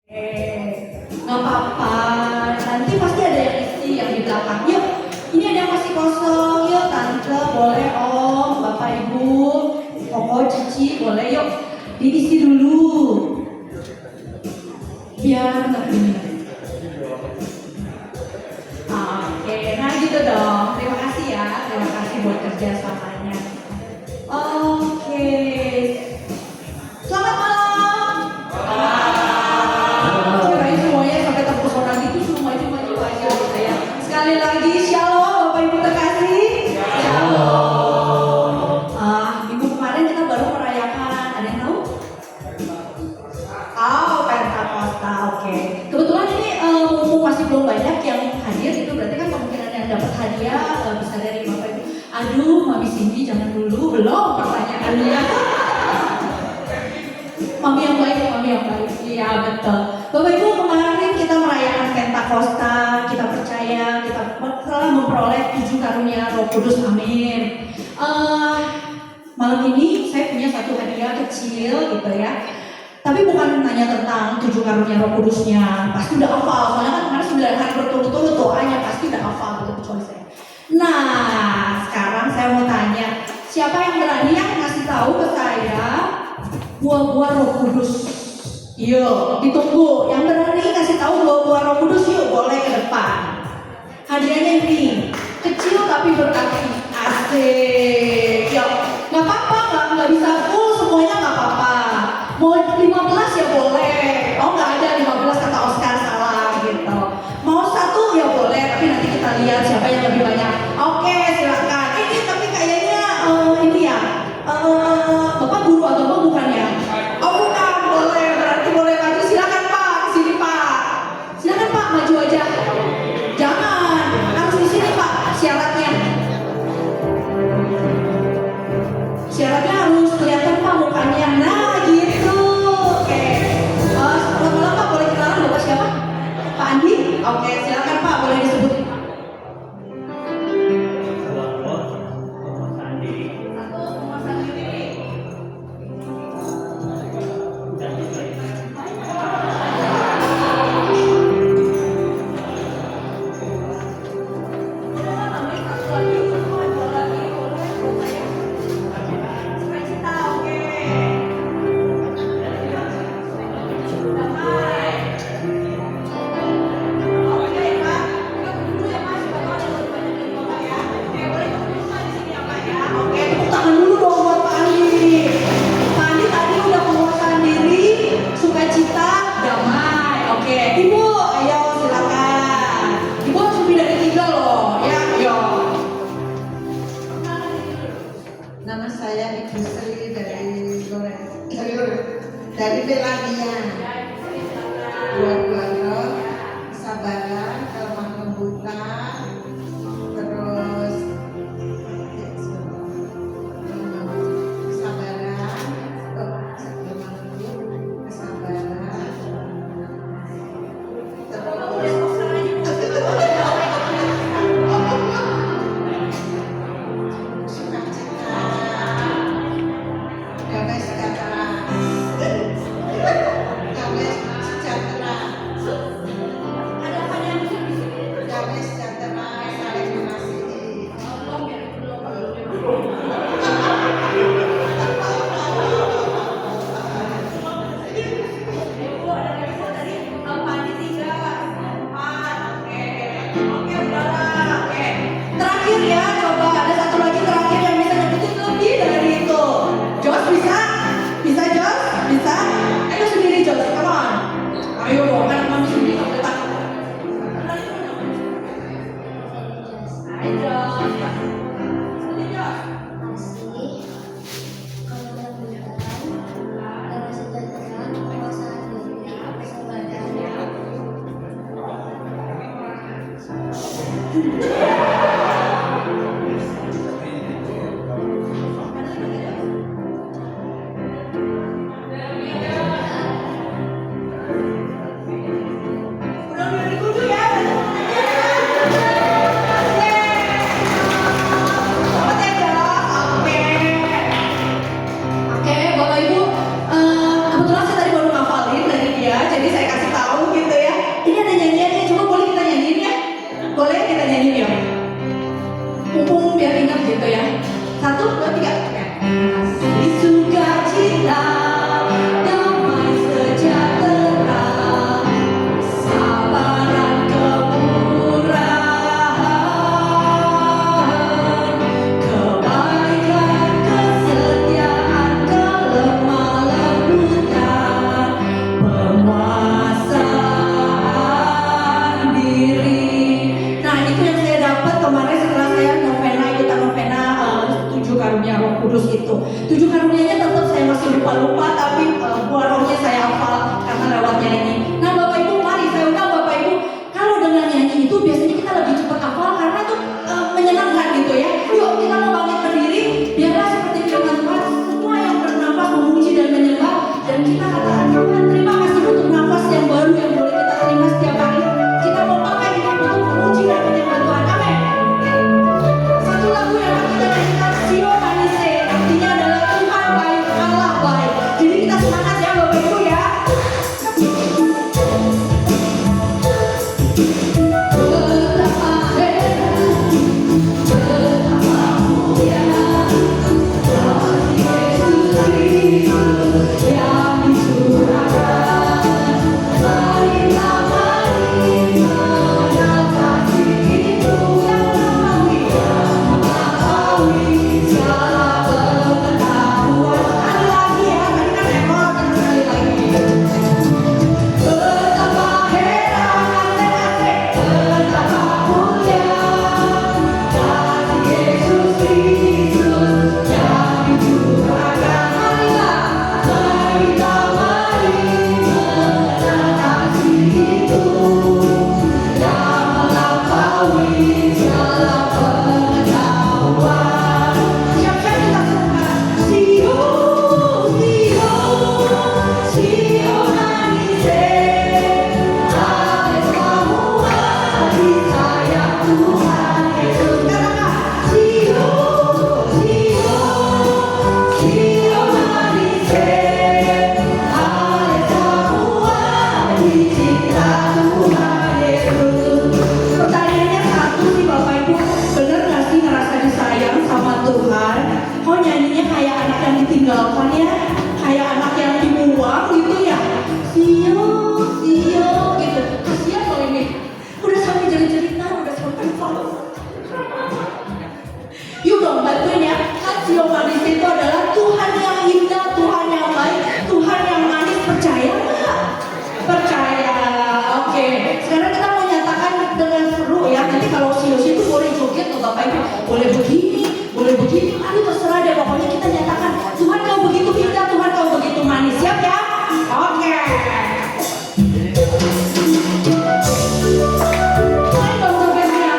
Nggak apa-apa, nanti pasti ada yang isi yang di belakang. Yuk, ini ada yang masih kosong. Yuk tante, boleh om, bapak ibu, koko, cici, boleh yuk diisi dulu. Biar nggak ini. Oke, nah gitu dong. Terima kasih ya, terima kasih buat kerjasamanya. Oke, selamat malam. Kirain semuanya sampai terpesona gitu, semua maju-maju aja gitu ya. Sekali lagi, shalom Bapak Ibu terkasih. Shalom. Minggu kemarin kita baru merayakan, ada yang tahu? Oh, Pentakosta, oke. Kebetulan ini mumpung masih belum banyak yang hadir, itu berarti kan kemungkinan yang dapat hadiah bisa dari Bapak Ibu. Aduh, Mami Cindy jangan dulu, belum pertanyaannya. Mami yang baik. Iya betul. Bapak Ibu, kemarin kita merayakan Pentakosta, kita percaya kita telah memperoleh 7 karunia Roh Kudus, amin. Malam ini saya punya satu hadiah kecil gitu ya. Tapi bukan hanya tentang 7 karunia Roh Kudusnya, pasti udah hafal. Soalnya kan kemarin 9 hari berturut-turut doanya pasti udah hafal gitu kecuali saya. Nah, sekarang saya mau tanya, siapa yang berani yang ngasih tahu ke saya buah-buah Roh Kudus? Yuk, ditunggu. Yang berani kasih tahu buah-buah Roh Kudus, yuk boleh ke depan. Hadiahnya ini kecil tapi berarti. Asik. Yuk, nggak apa-apa, nggak bisa full semuanya nggak apa-apa. Mau 15 ya boleh. Oh nggak ada 15 kata Oscar, salah gitu. Mau 1 ya boleh, tapi nanti kita lihat siapa yang lebih banyak. Oke, silakan. Ini tapi kayaknya ini ya. Bapak guru agama bukan ya? Oh bukan, boleh. Berarti boleh maju. Silakan Pak, di sini Pak. Silakan Pak, maju aja. Jangan, harus di sini Pak. Syaratnya harus kelihatan Pak mukanya. Nah gitu. Oke. Lama-lama boleh kenalan Bapak siapa? Pak Andi? Oke, silakan Pak, boleh disebutin Pak. Dari Belania, dua-dua roh, kesabaran, kelemah lembutan, terus kesabaran, kesabaran, sukacita, damai sejahtera. Terakhir ya, coba ada satu lagi terakhir yang bisa nyebutin lebih dari itu. Jos bisa? Bisa Jos? Bisa? Ayo sendiri Jos, come on. Ayo dong, kan mami sendiri nggak boleh takut. Ayo Jos. Sendiri Jos. Oke, Bapak Ibu, kebetulan saya tadi baru ngafalin dari dia, jadi saya kasih tahu. Bapak Ibu boleh begini, aduh terserah deh, pokoknya kita nyatakan Tuhan kau begitu indah, Tuhan kau begitu manis. Siap ya? Oke. Main dong jogetnya.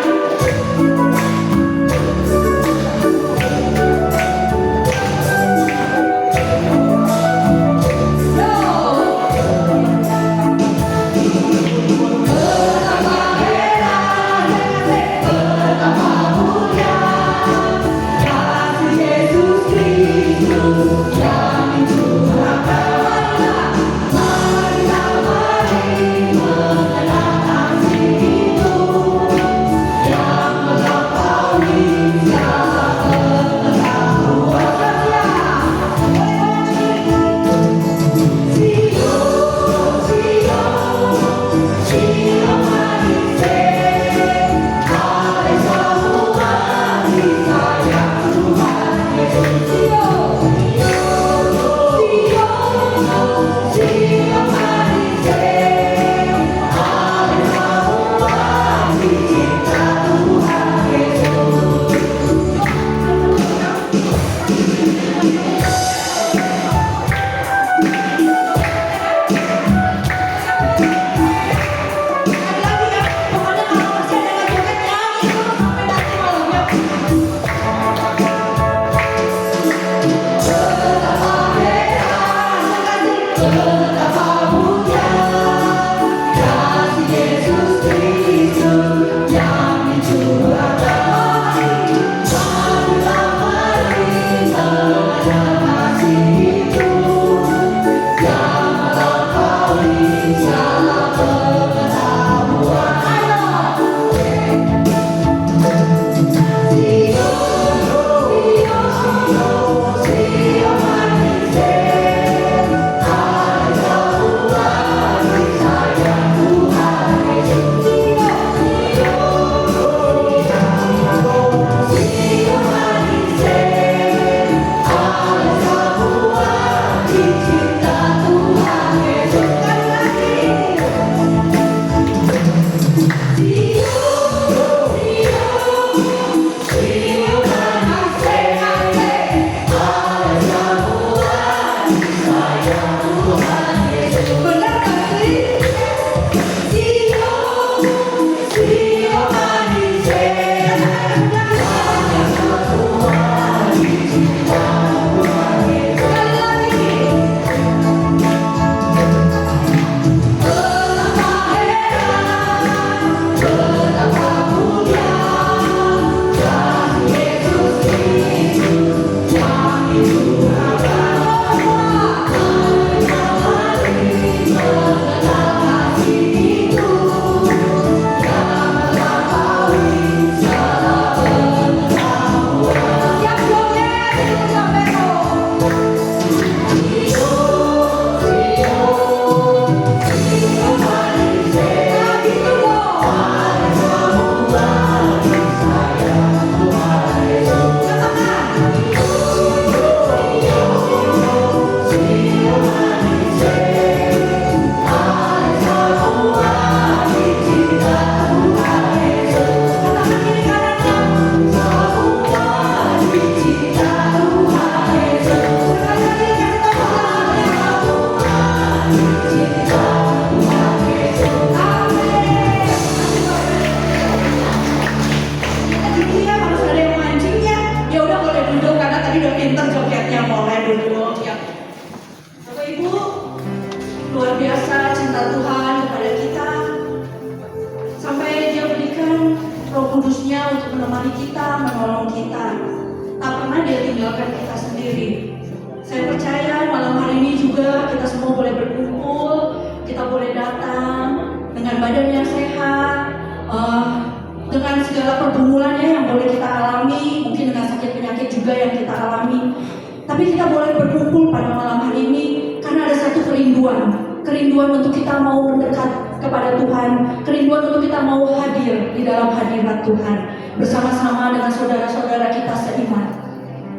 Kerinduan untuk kita mau mendekat kepada Tuhan, kerinduan untuk kita mau hadir di dalam hadirat Tuhan bersama-sama dengan saudara-saudara kita seiman.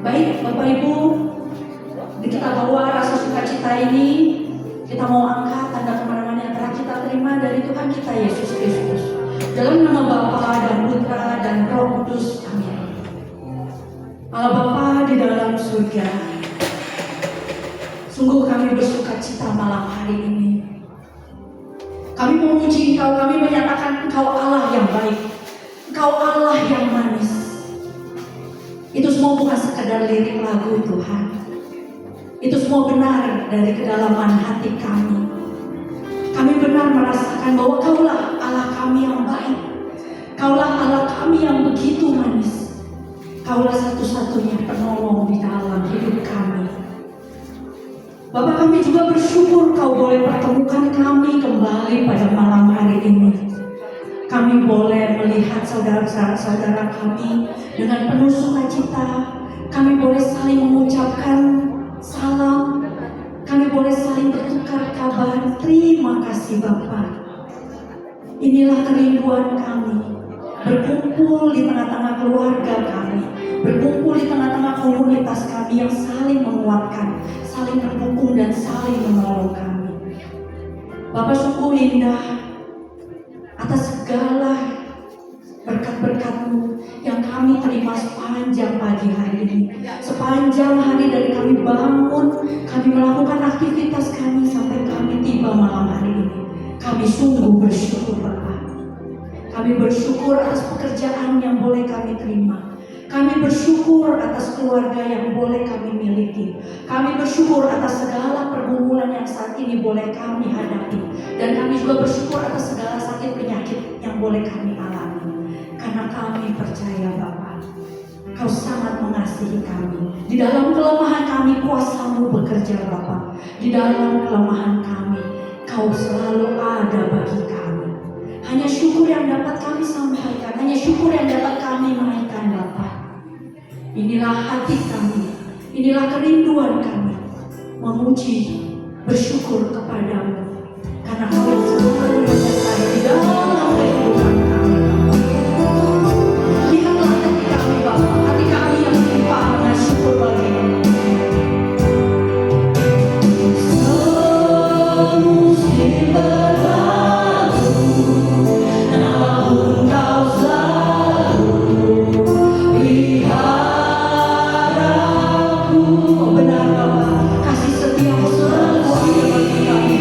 Baik, Bapak Ibu, kita bawa rasa sukacita ini, kita mau angkat tanda kemana-mana yang telah kita terima dari Tuhan kita Yesus Kristus. Dalam nama Bapa dan Putra dan Roh Kudus, amin. Allah Bapa di dalam surga, sungguh kami bersuka cita malam hari ini. Kami memuji Engkau, kami menyatakan Engkau Allah yang baik, Engkau Allah yang manis. Itu semua bukan sekadar lirik lagu Tuhan. Itu semua benar dari kedalaman hati kami. Kami benar merasakan bahwa Kaulah Allah kami yang baik. Kaulah Allah kami yang begitu manis. Kaulah satu-satunya penolong di dalam hidup kami. Bapak, kami juga bersyukur Kau boleh pertemukan kami kembali pada malam hari ini. Kami boleh melihat saudara-saudara kami dengan penuh sukacita. Kami boleh saling mengucapkan salam. Kami boleh saling bertukar kabar. Terima kasih Bapak. Inilah kerinduan kami. Berkumpul di tengah-tengah keluarga kami. Berkumpul di tengah-tengah komunitas kami yang saling menguatkan, saling mendukung dan saling menolong kami. Bapak, sungguh indah atas segala berkat-berkat-Mu yang kami terima sepanjang pagi hari ini. Sepanjang hari dari kami bangun, kami melakukan aktivitas kami sampai kami tiba malam hari ini. Kami sungguh bersyukur Bapak. Kami bersyukur atas pekerjaan yang boleh kami terima. Kami bersyukur atas keluarga yang boleh kami miliki. Kami bersyukur atas segala pergumulan yang saat ini boleh kami hadapi. Dan kami juga bersyukur atas segala sakit penyakit yang boleh kami alami. Karena kami percaya Bapa, Kau sangat mengasihi kami. Di dalam kelemahan kami, kuasa-Mu bekerja Bapa. Di dalam kelemahan kami, Kau selalu ada bagi kami. Hanya syukur yang dapat kami sampaikan. Hanya syukur yang dapat kami naikkan Bapa. Inilah hati kami, inilah kerinduan kami, memuji, bersyukur kepadamu, karena Kau yang selalu menyertai di dalam kehidupan kami. Lihatlah hati kami Bapa, hati kami yang limpah dengan syukur bagi-Mu. Semusim berlalu, namun Kau selalu lihat. Benar Bapak, kasih setia-Mu selalu ada bagi kami.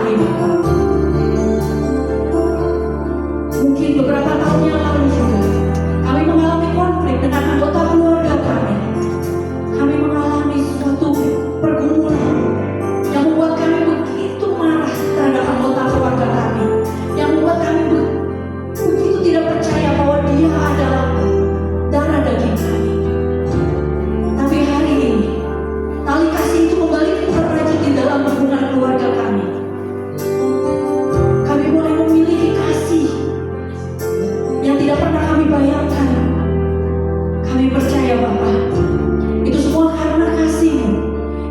kami Bapa. Mungkin beberapa tahun yang lalu juga kami mengalami konflik dengan anggota keluarga kami. Kami mengalami suatu pergumulan yang membuat kami begitu marah terhadap anggota keluarga kami, yang membuat kami begitu tidak percaya bahwa dia adalah darah daging kami. Tapi hari ini tali kasih itu kembali terrajut di dalam hubungan keluarga kami. Kami boleh memiliki kasih yang tidak pernah kami bayangkan. Kami percaya Bapa, itu semua karena kasih-Mu,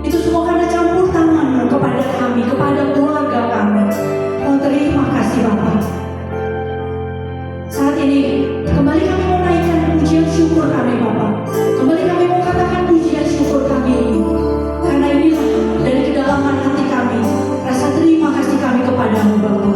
itu semua karena campur tangan-Mu kepada kami, kepada keluarga kami. Oh, terima kasih Bapa. Saat ini kembali kami mau naikkan pujian syukur kami Bapa. Kembali kami mau katakan pujian syukur kami ini, karena inilah dari kedalaman hati kami rasa terima kasih kami kepadamu Bapa.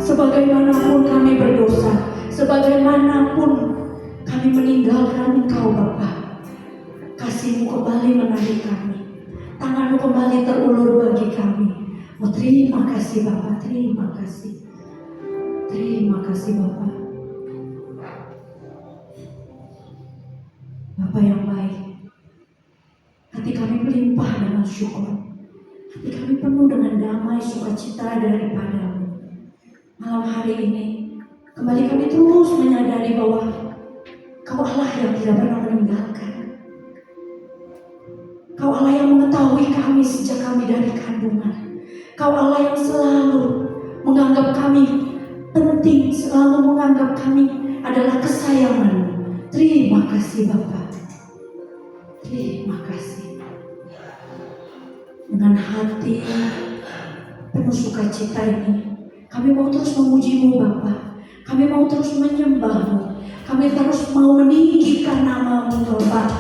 Sebagaimanapun kami berdosa, sebagaimanapun kami meninggalkan Engkau Bapa, kasih-Mu kembali menarik kami, tangan-Mu kembali terulur bagi kami. Oh, terima kasih Bapa, terima kasih. Terima kasih Bapa. Bapa yang baik, hati kami melimpah dengan syukur, hati kami penuh dengan damai sukacita daripada-Mu. Malam hari ini kembali kami terus menyadari bahwa Kau Allah yang tidak pernah meninggalkan. Kau Allah yang mengetahui kami sejak kami dari kandungan. Kau Allah yang selalu menganggap kami penting, selalu menganggap kami adalah kesayangan-Mu. Terima kasih Bapa. Terima kasih. dengan hati penuh sukacita ini. Kami mau terus memuji-Mu Bapa. Kami mau terus menyembah-Mu. Kami terus mau meninggikan nama-Mu Bapa.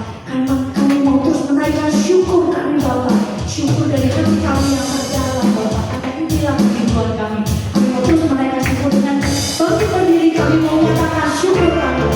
Kami mau terus menaikkan syukur kami Bapa. Syukur dari hati kami yang terdalam Bapa. Karena inilah kehidupan kami. Kami mau terus menaikkan syukur dengan bangkit berdiri. Kami mau menyatakan syukur kami.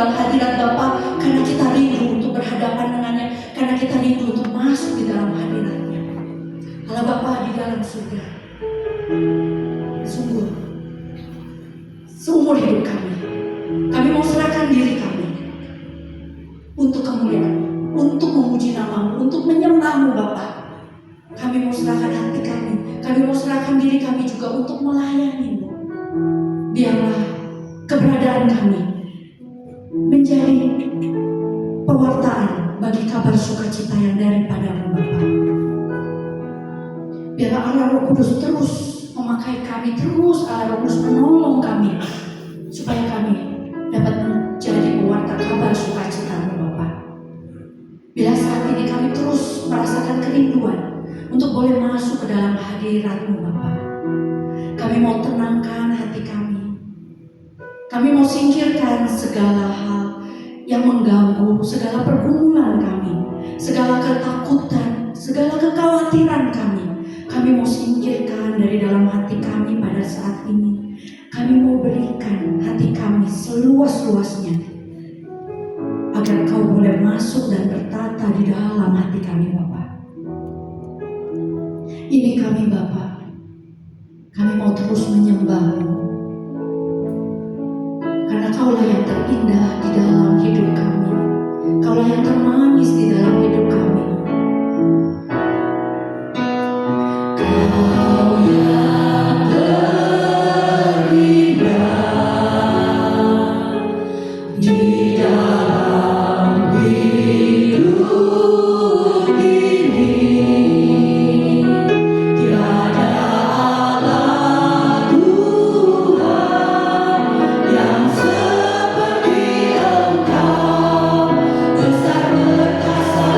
dalam hadirat Bapa, karena kita rindu untuk berhadapan dengannya, karena kita rindu untuk masuk di dalam hadiratnya. Allah Bapa di dalam surga, sungguh seumur hidup kami mau serahkan diri kami untuk kemuliaan, untuk memuji namamu, untuk menyembahmu Bapa. Kami mau serahkan hati kami mau serahkan diri kami juga untuk melayanimu. Biarlah keberadaan kami menjadi pewartaan bagi kabar sukacita yang daripadamu Bapa. Biarlah Allah Roh Kudus terus memakai kami, terus Allah Roh Kudus menolong kami, supaya kami dapat menjadi pewarta kabar sukacita-Mu Bapa. Bila saat ini kami terus merasakan kerinduan untuk boleh masuk ke dalam hadirat-Mu Bapa, kami mau tenangkan hati kami. Kami mau singkirkan segala hal yang mengganggu, segala pergumulan kami, segala ketakutan, segala kekhawatiran kami. Kami mau singkirkan dari dalam hati kami pada saat ini. Kami mau berikan hati kami seluas-luasnya, agar Kau boleh masuk dan bertata di dalam hati kami Bapa. Ini kami Bapa, kami mau terus menyembah-Mu, karena Kaulah yang terindah di dalam hidup kami, Kaulah yang termanis di dalam hidup kami. Kau yang terindah di dalam hidup ini, tiada Allah Tuhan yang seperti Engkau, besar perkasa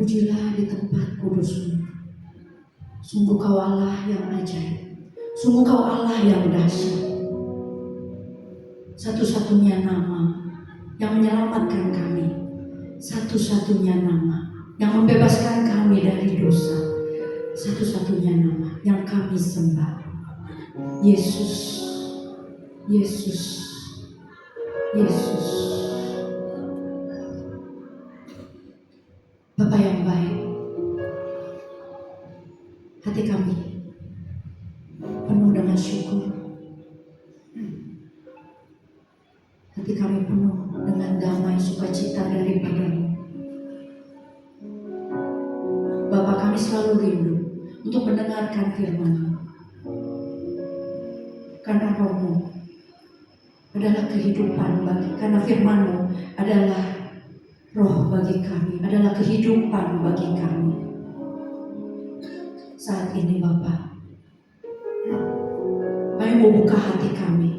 Terpujilah di tempat kudus-Mu. Sungguh Kau Allah yang ajaib. Sungguh Kau Allah yang dahsyat. Satu-satunya nama yang menyelamatkan kami. Satu-satunya nama yang membebaskan kami dari dosa. Satu-satunya nama yang kami sembah. Yesus. Yesus. Yesus. Bapa yang baik, hati kami penuh dengan syukur. Hati kami penuh dengan damai sukacita daripada-Mu. Bapa, kami selalu rindu untuk mendengarkan firman-Mu. Karena Roh-Mu adalah kehidupan karena firman-Mu adalah roh bagi kami, adalah kehidupan bagi kami. Saat ini Bapa, kami mau buka hati kami.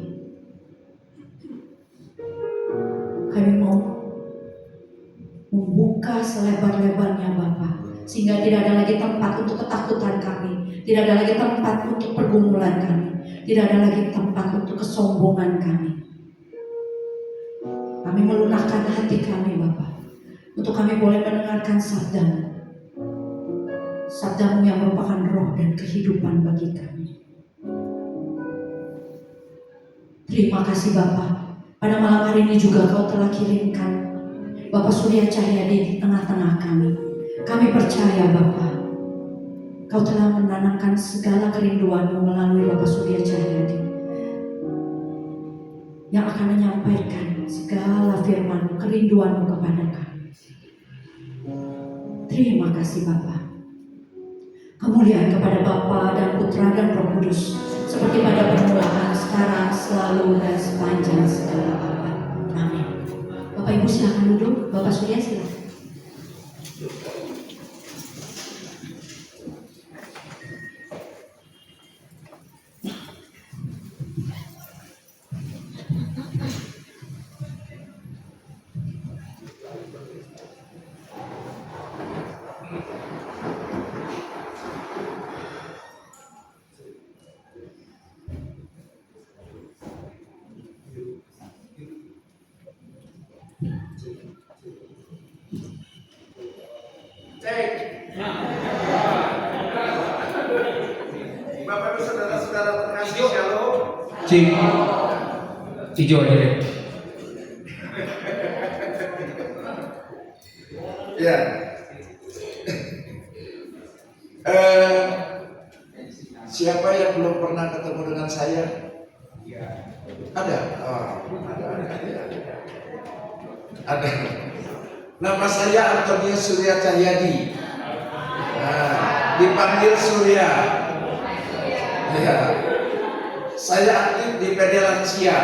Kami mau membuka selebar-lebarnya Bapa, sehingga tidak ada lagi tempat untuk ketakutan kami, tidak ada lagi tempat untuk pergumulan kami, tidak ada lagi tempat untuk kesombongan kami. Kami melunakkan hati kami Bapa, untuk kami boleh mendengarkan sabda-Mu. Sabda-Mu yang merupakan roh dan kehidupan bagi kami. Terima kasih Bapa. Pada malam hari ini juga Kau telah kirimkan Bapak Surya Cahyadi di tengah-tengah kami. Kami percaya Bapa, Kau telah menanamkan segala kerinduan-Mu melalui Bapak Surya Cahyadi yang akan menyampaikan segala firman-Mu, kerinduan-Mu kepada kami. Terima kasih Bapa. Kemuliaan kepada Bapa dan Putra dan Roh Kudus, seperti pada permulaan, sekarang, selalu, dan sepanjang segala abad. Amin. Bapak Ibu silakan duduk. Bapak Surya silakan. Bapak Ibu saudara-saudara terkasih, shalom. Cik, hijau aja deh. Ya. Siapa yang belum pernah ketemu dengan saya? Ada? Oh, ada. Nama saya Antonius Surya Cahyadi. Dipanggil Surya. Ya. Saya aktif di PD Lansia.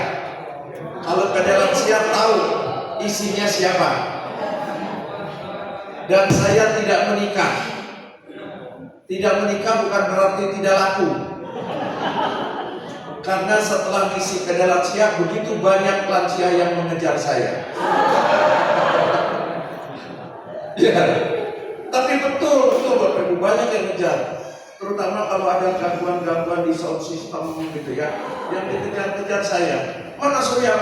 Kalau PD Lansia tahu isinya siapa. Dan saya tidak menikah. Tidak menikah bukan berarti tidak laku. Karena setelah misi PD Lansia, begitu banyak lansia yang mengejar saya. Ya. Tapi betul Bapak Ibu, banyak yang ngejar. Terutama kalau ada gangguan-gangguan di sound system gitu ya, yang dikejar-kejar saya. Mana Surya,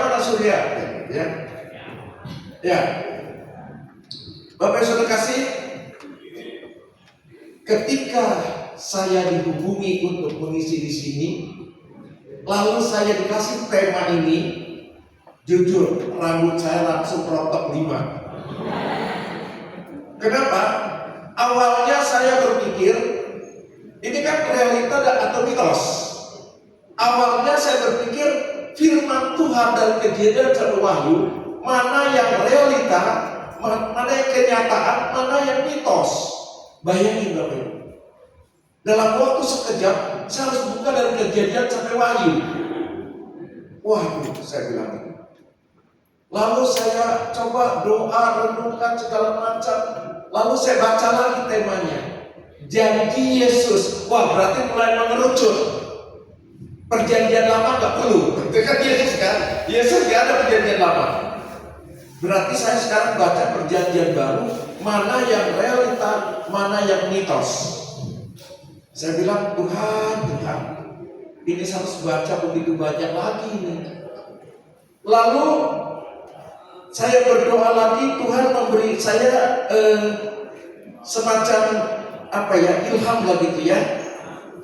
ya. Ya. Bapak Ibu sudah kasih. Ketika saya dihubungi untuk mengisi di sini, lalu saya dikasih tema ini, jujur rambut saya langsung rontok 5. Kenapa? Awalnya saya berpikir ini kan realita atau mitos. Awalnya saya berpikir firman Tuhan dan Kejadian dan Wahyu, mana yang realita, mana yang kenyataan, mana yang mitos. Bayangin Bapak Ibu, dalam waktu sekejap saya harus buka dari Kejadian sampai Wahyu. Waduh, saya bilang ini. Lalu saya coba doa, renungkan segala macam. Lalu saya baca lagi temanya, janji Yesus. Wah, berarti mulai mengerucut. Perjanjian lama gak perlu. Itu kan Yesus kan? Yesus gak ada perjanjian lama. Berarti saya sekarang baca perjanjian baru, mana yang realita, mana yang mitos. Saya bilang, Tuhan, ini saya harus baca begitu banyak lagi ini. Lalu saya berdoa lagi, Tuhan memberi saya semacam ilham lah gitu ya.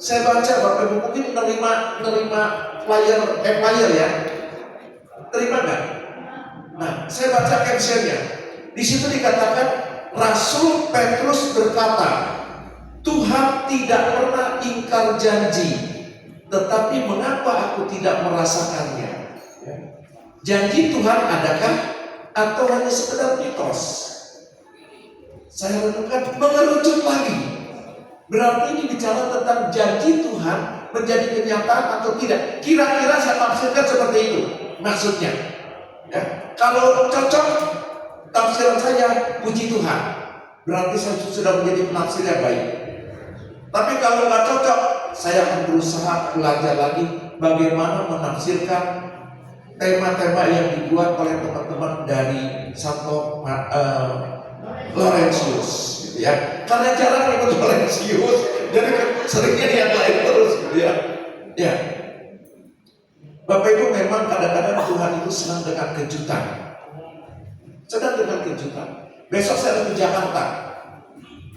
Saya baca, Bapak Ibu mungkin nerima flyer ya. Terima nggak? Nah, saya baca captionnya. Di situ dikatakan, Rasul Petrus berkata, Tuhan tidak pernah ingkar janji, tetapi mengapa aku tidak merasakannya? Janji Tuhan adakah atau hanya sekedar mitos? Saya renungkan, mengerucut lagi. Berarti ini bicara tentang janji Tuhan menjadi kenyataan atau tidak. Kira-kira saya tafsirkan seperti itu maksudnya. Ya. Kalau cocok tafsiran saya, puji Tuhan, berarti saya sudah menjadi penafsir yang baik. Tapi kalau nggak cocok, saya akan berusaha belajar lagi bagaimana menafsirkan tema-tema yang dibuat oleh teman-teman dari Santo Laurentius, gitu ya. Karena jarang ikut Laurentius, jadi seringnya yang lain terus, gitu ya. Ya, Bapak Ibu, memang kadang-kadang Tuhan itu senang dengan kejutan. Besok saya akan ke Jakarta,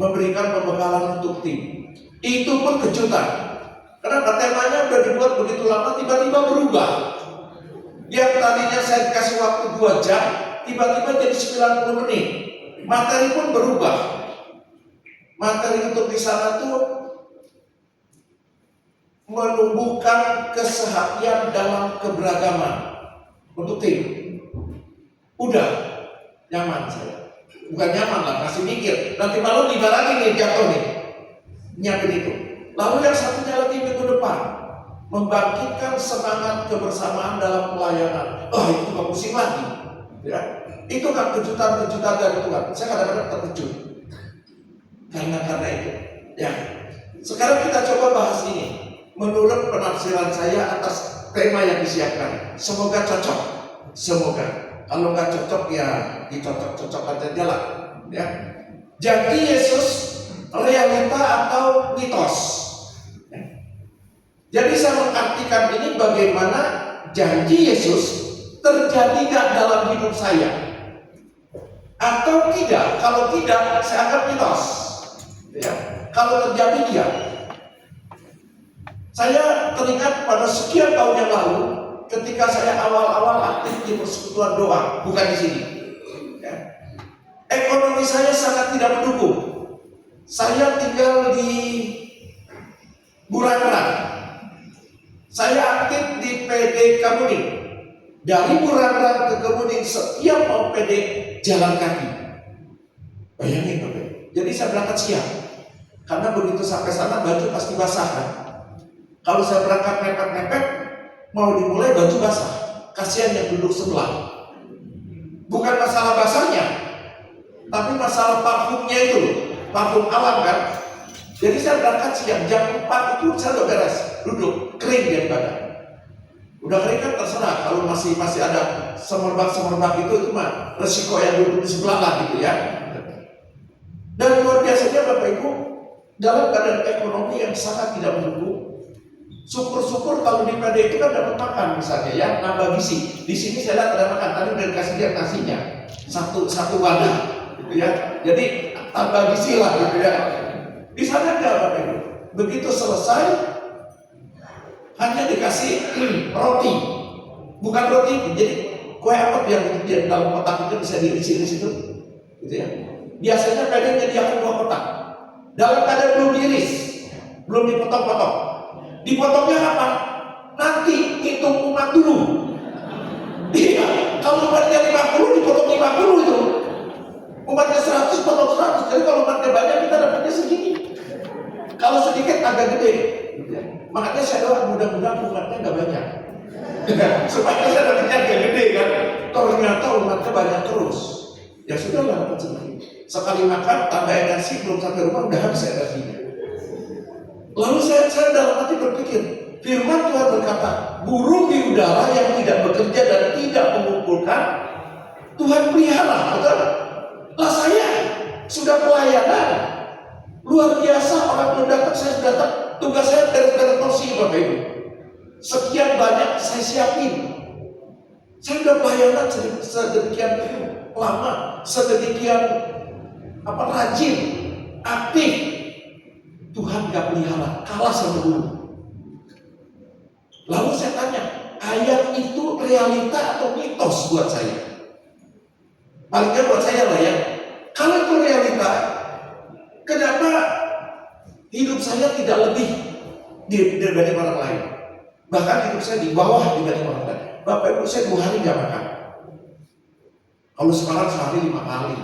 memberikan pembekalan untuk tim. Itu pun kejutan. Karena temanya udah dibuat begitu lama, tiba-tiba berubah. Yang tadinya saya kasih waktu 2 jam, tiba-tiba jadi 90 menit. Materi pun berubah. Materi untuk di sana tuh menumbuhkan keseharian dalam keberagaman untuk tim. Udah nyaman saya. Bukan nyaman lah, masih mikir. Nanti malam tiba lagi nih jatuh nih. Nyiapin itu. Lalu yang satunya lagi minggu depan, membangkitkan semangat kebersamaan dalam pelayanan. Itu gak pusing lagi. Ya. Itu kan kejutan-kejutan dari Tuhan. Saya kadang-kadang terkejut. Karena itu. Ya. Sekarang kita coba bahas ini. Menurut penafsiran saya atas tema yang disiapkan. Semoga cocok. Semoga. Kalau nggak cocok ya dicocok-cocok aja lah. Ya. Jadi Yesus realita atau mitos. Ya. Jadi saya mengartikan ini bagaimana janji Yesus terjadi nggak dalam hidup saya atau tidak. Kalau tidak, saya anggap mitos. Ya. Kalau terjadi dia. Saya teringat pada sekian tahun yang lalu, ketika saya awal-awal aktif di persekutuan doa, bukan di sini. Ya. Ekonomi saya sangat tidak mendukung. Saya tinggal di Burangrang. Saya aktif di PD Kemuning. Dari Burangrang ke Kemuning, setiap mau PD jalan kaki. Bayangin, Bapak. Jadi saya berangkat siang. Karena begitu sampai sana baju pasti basah kan. Kalau saya berangkat mepet-mepet, mau dimulai baju basah. Kasihan yang duduk sebelah. Bukan masalah basahnya, tapi masalah parfumnya itu, parfum alam kan. Jadi saya berangkat siang, jam 4 itu saya udah beres, duduk, kering dia di badan. Udah kering kan terserah, kalau masih ada semerbak itu mah resiko yang duduk di sebelah lah gitu ya. Dan luar biasanya Bapak Ibu, dalam keadaan ekonomi yang sangat tidak mendukung, syukur-syukur kalau di PD itu kan dapat makan misalnya ya, nambah gizi. Di sini saya lihat ada makan, tadi udah dikasih dia nasinya satu wadah gitu ya. Jadi tambah gizi lah gitu ya. Di sana enggak Bapak Ibu. Begitu selesai hanya dikasih roti. Bukan roti, jadi kue apa yang di dalam kotak itu bisa diisi di situ gitu ya. Biasanya PD menyediakan 2 kotak. Dalam keadaan belum diiris, belum dipotong-potong. Dipotongnya apa? Nanti hitung umat dulu. Iya, kalau umatnya 50 dipotong 50 itu. Umatnya 100 potong 100. Jadi kalau umatnya banyak kita dapatnya segini. Kalau sedikit agak gede. Makanya saya doa mudah-mudahan umatnya nggak banyak. Supaya saya dapatnya agak gede kan. Ternyata umatnya banyak terus. Ya sudahlah dapat sedikit. Sekali makan tambah energi, belum sampai rumah udah habis energinya. Lalu saya dalam hati berpikir, firman Tuhan berkata, burung di udara yang tidak bekerja dan tidak mengumpulkan, Tuhan pelihara, betul? Lah saya Saya sudah pelayanan sedemikian lama, sedemikian rajin, aktif. Tuhan gak pelihara, kalah sama dulu. Lalu saya tanya, ayat itu realita atau mitos buat saya? Palingnya buat saya lah ya. Kalau itu realita, kenapa hidup saya tidak lebih dibanding orang lain? Bahkan hidup saya di bawah dibanding orang lain. Bapak Ibu, saya 2 hari gak makan. Kalau sekarang sehari 5 kali.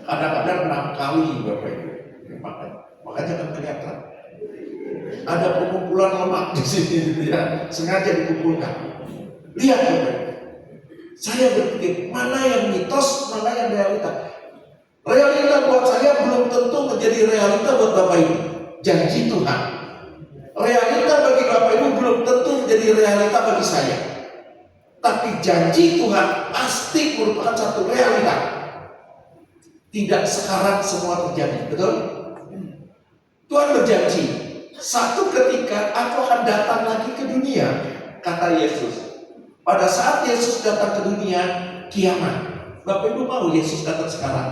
Kadang-kadang 6 kali Bapak Ibu makan. Makanya kan kelihatan. Ada pengumpulan lemak di sini gitu ya. Sengaja dikumpulkan. Lihat Bapak Ibu. Saya berpikir, mana yang mitos, mana yang realita. Realita buat saya belum tentu menjadi realita buat Bapak Ibu. Janji Tuhan. Realita bagi Bapak Ibu belum tentu menjadi realita bagi saya. Tapi janji Tuhan pasti merupakan satu realita. Tidak sekarang semua terjadi, betul? Tuhan berjanji, satu ketika aku akan datang lagi ke dunia, kata Yesus. Pada saat Yesus datang ke dunia, kiamat. Bapak Ibu mau Yesus datang sekarang?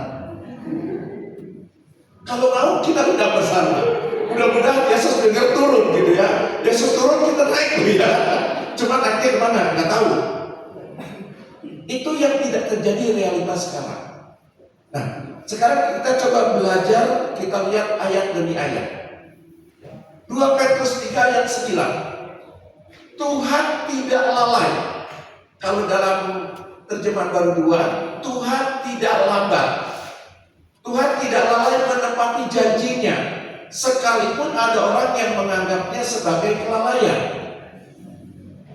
Kalau mau, kita udah bersama. Mudah-mudahan Yesus dengar turun gitu ya. Yesus turun, kita naik gitu ya. Cuma nanti kemana? Nggak tahu. Itu yang tidak terjadi realitas sekarang. Nah, sekarang kita coba belajar, kita lihat ayat demi ayat. 2 Petrus 3 ayat 9. Tuhan tidak lalai. Kalau dalam terjemahan baru 2, Tuhan tidak lambat. Tuhan tidak lalai menepati janjinya, sekalipun ada orang yang menganggapnya sebagai kelalaian.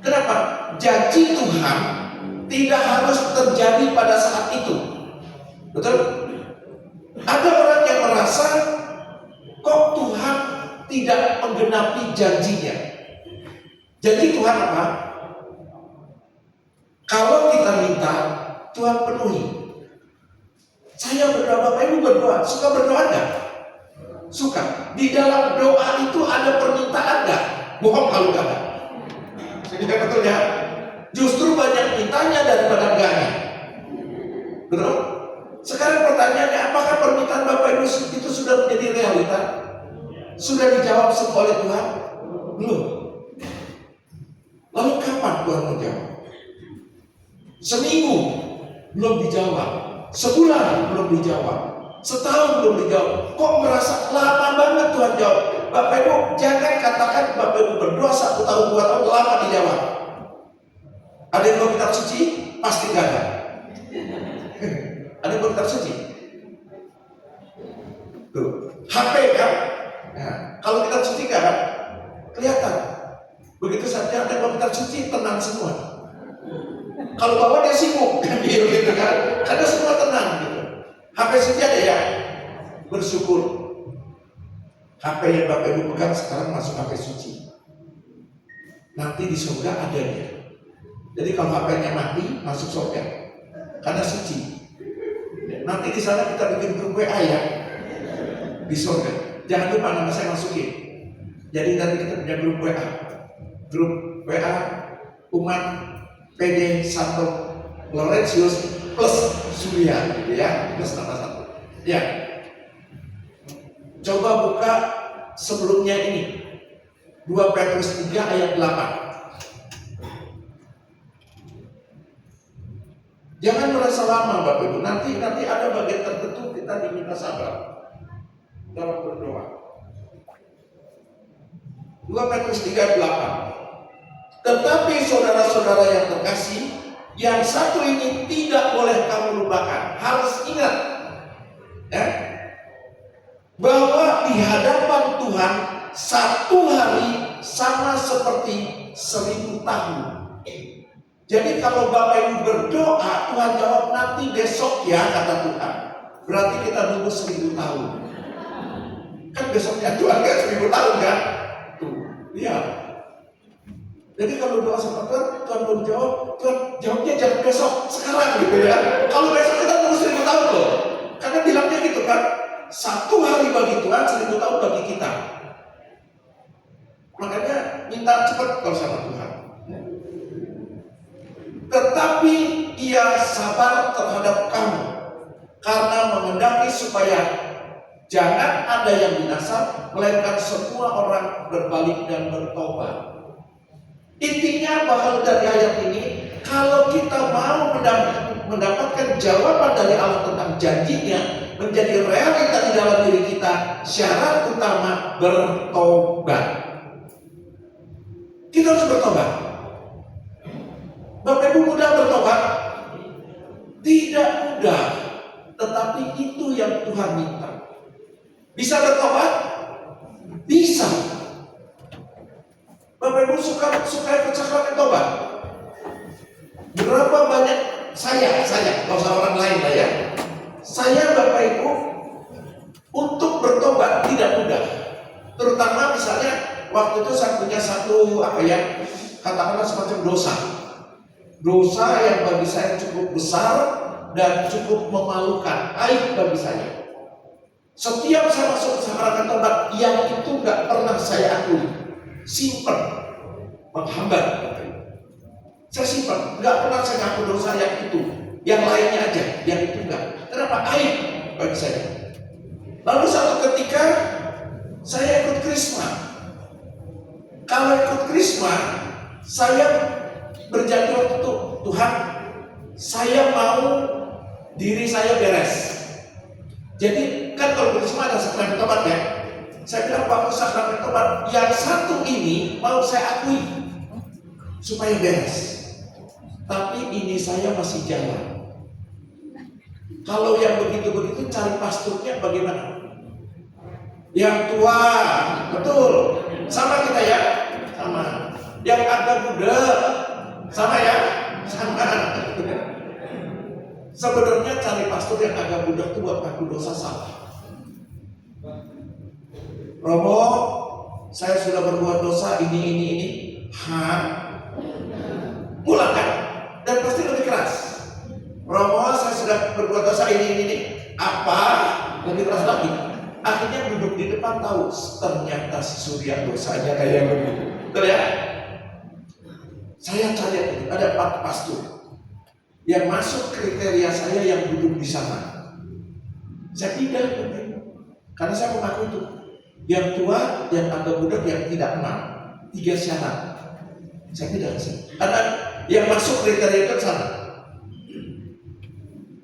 Kenapa? Janji Tuhan tidak harus terjadi pada saat itu. Betul? Ada orang yang merasa, kok Tuhan tidak menggenapi janjinya. Janji Tuhan apa? Kalau kita minta, Tuhan penuhi. Saya berdoa, Bapak Ibu berdoa, suka berdoa enggak? Suka. Di dalam doa itu ada permintaan enggak? Bohong kalau enggak ada. Tidak betul ya? Justru banyak mintanya daripada enggaknya. Betul? Sekarang pertanyaannya, apakah permintaan Bapak Ibu itu sudah menjadi realita? Sudah dijawab semua oleh Tuhan? Belum. Lalu kapan Tuhan menjawab? Seminggu belum dijawab, sebulan belum dijawab, setahun belum dijawab. Kok merasa lama banget Tuhan jawab? Bapak Ibu jangan katakan Bapak Ibu berdoa 1 tahun 2 tahun lama dijawab. Ada yang belum kitab suci? Pasti gak ada. Ada yang belum kitab suci? Tuh, HP kan? Nah, kalau kitab suci gak ada, kelihatan. Begitu saja ada yang belum kitab suci, tenang semua. Kalau bawa dia sibuk gitu kan, karena semua tenang gitu. HP suci ada ya, bersyukur. HP yang Bapak Ibu pegang sekarang masuk HP suci. Nanti di surga ada dia. Jadi kalau HP-nya mati masuk surga, karena suci. Nanti di sana kita bikin grup WA ya, di surga. Jangan lupa nama saya masukin. Jadi nanti kita punya grup WA umat PD Santo Laurentius plus Surya gitu ya, plus tambah 1 ya. Coba buka sebelumnya ini 2 Petrus 3 ayat 8. Jangan merasa lama Bapak Ibu, nanti ada bagian tertentu kita diminta sabar dalam berdoa. 2 Petrus 3 ayat 8. Tetapi saudara-saudara yang terkasih, yang satu ini tidak boleh kamu lupakan. Harus ingat ya, bahwa di hadapan Tuhan 1 hari sama seperti 1000 tahun. Jadi kalau Bapak Ibu berdoa, Tuhan jawab nanti besok ya, kata Tuhan. Berarti kita nunggu 1000 tahun. Kan besoknya Tuhan kan 1000 tahun kan? Tuh, lihat. Jadi kalau doa sama Tuhan, Tuhan belum jawab, Tuhan jawabnya jangan besok, sekarang gitu ya. Kalau besok kita tunggu 1000 tahun loh. Karena bilangnya gitu kan, 1 hari bagi Tuhan, 1000 tahun bagi kita. Makanya minta cepat kalau sama Tuhan. tetapi ia sabar terhadap kamu, karena mengendaki supaya jangan ada yang binasa, melainkan semua orang berbalik dan bertobat. Intinya bahwa dari ayat ini, kalau kita mau mendapatkan jawaban dari Allah tentang janjinya menjadi realita di dalam diri kita, syarat utama bertobat. Kita harus bertobat. Bapak Ibu mudah bertobat? Tidak mudah, tetapi itu yang Tuhan minta. Bisa bertobat? Bisa. Bapak Ibu suka ikut sakramen tobat? Berapa banyak saya, kalau usah orang lain lah ya. Saya Bapak Ibu untuk bertobat tidak mudah. Terutama misalnya waktu itu saya punya satu katakanlah semacam dosa. Dosa yang bagi saya cukup besar dan cukup memalukan, aib bagi saya. Setiap saya masuk ke sakramen tobat, yang itu gak pernah saya akui. Simpen, menghambat. Saya simpan, nggak pernah saya ngaku dosa yang itu, yang lainnya aja, yang itu enggak. Kenapa? Aib bagi saya. Lalu satu ketika saya ikut Krisma. Kalau ikut Krisma, saya berjanji waktu itu, Tuhan, saya mau diri saya beres. Jadi kan kalau Krisma ada sakramen tobat ya. Saya bilang waktu sakramen tobat yang satu ini mau saya akui supaya beres. Tapi ini saya masih jalan. Kalau yang begitu-begitu cari pasturnya bagaimana? Yang tua, betul. Sama kita ya? Sama. Yang agak muda, sama ya? Sama. Sebenarnya cari pastor yang agak muda itu buat ngaku dosa salah. Romo, saya sudah berbuat dosa ini. Pulang kan? Dan pasti lebih keras. Romo, saya sudah berbuat dosa ini. Apa? Lebih keras lagi. Akhirnya duduk di depan tahu, ternyata si Surya dosanya kayak begitu. Betul ya? Saya cari ada 4 pastor yang masuk kriteria saya yang duduk di sana. Saya tidak, karena saya mengaku itu. Yang tua, yang agak muda, yang tidak kenal. 3 syarat. Saya tidak bisa. Karena yang masuk kriteria itu sana.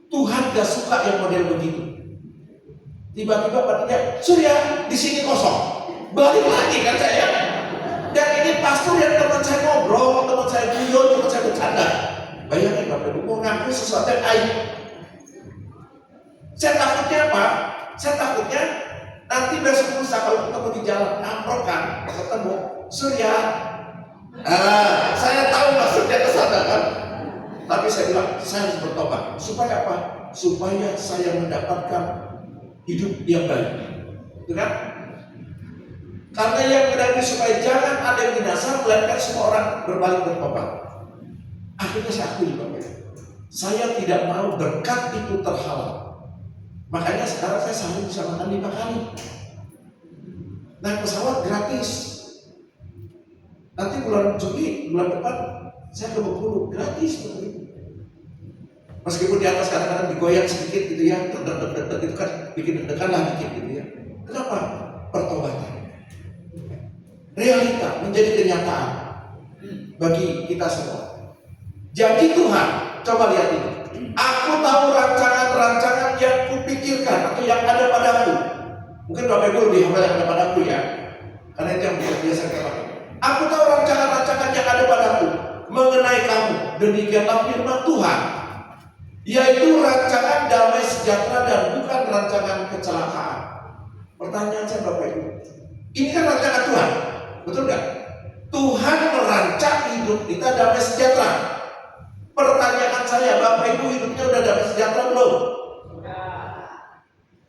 Tuhan gak suka yang model begitu. Tiba-tiba dia, Surya di sini kosong. Balik lagi kan saya. Dan ini pastor yang teman saya ngobrol, teman saya guyon, teman saya bercanda. Bayangin Bapak Ibu, mau ngaku sesuatu yang aib. Saya takutnya apa? Saya takutnya nanti besok lusa kalau ketemu di jalan, namprokan, ketemu Surya. Saya tahu maksudnya ke sana kan. Tapi saya bilang, saya harus bertobat. Supaya apa? Supaya saya mendapatkan hidup yang baik. Betul kan? Karena yang berarti supaya jangan ada yang binasa, melainkan semua orang berbalik bertobat. Akhirnya saya akui Bapak Ibu, saya tidak mau berkat itu terhalang. Makanya sekarang saya sehari bisa makan 5 kali. Naik pesawat gratis. Nanti bulan Juli, bulan depan saya ke Bengkulu gratis Bapak Ibu. Meskipun di atas kadang-kadang digoyang sedikit gitu ya, deg-deg itu kan bikin deg-degan lah dikit gitu ya. Kenapa? Pertobatan. Realita menjadi kenyataan bagi kita semua. Janji Tuhan, coba lihat ini. Aku tahu rancangan-rancangan yang kupikirkan atau yang ada padaku. Mungkin Bapak Ibu lebih hafal yang ada padaku ya, karena itu yang biasa kita pakai. Aku tahu rancangan-rancangan yang ada padaku mengenai kamu. Demikianlah firman Tuhan, yaitu rancangan damai sejahtera dan bukan rancangan kecelakaan. Pertanyaan saya Bapak Ibu, ini kan rancangan Tuhan, betul nggak? Tuhan merancang hidup kita damai sejahtera. Pertanyaan saya, Bapak Ibu hidupnya udah damai sejahtera belum?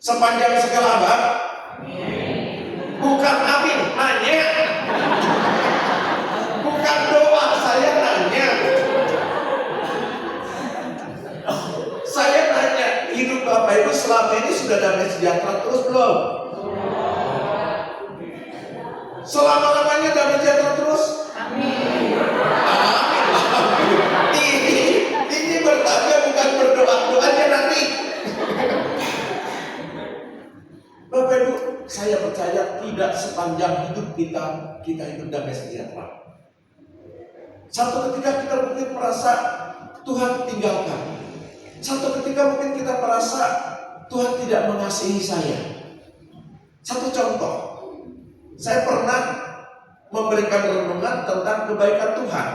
Sepanjang segala abad? Bukan amin, nanya. Bukan doa, saya nanya. Saya nanya, hidup Bapak Ibu selama ini sudah damai sejahtera terus belum? Selama-lamanya damai sejahtera terus? Amin. Amin. Ini kita hidup damai sejahtera. Satu ketika kita mungkin merasa Tuhan tinggalkan. Satu ketika mungkin kita merasa Tuhan tidak mengasihi saya. Satu contoh, saya pernah memberikan renungan tentang kebaikan Tuhan.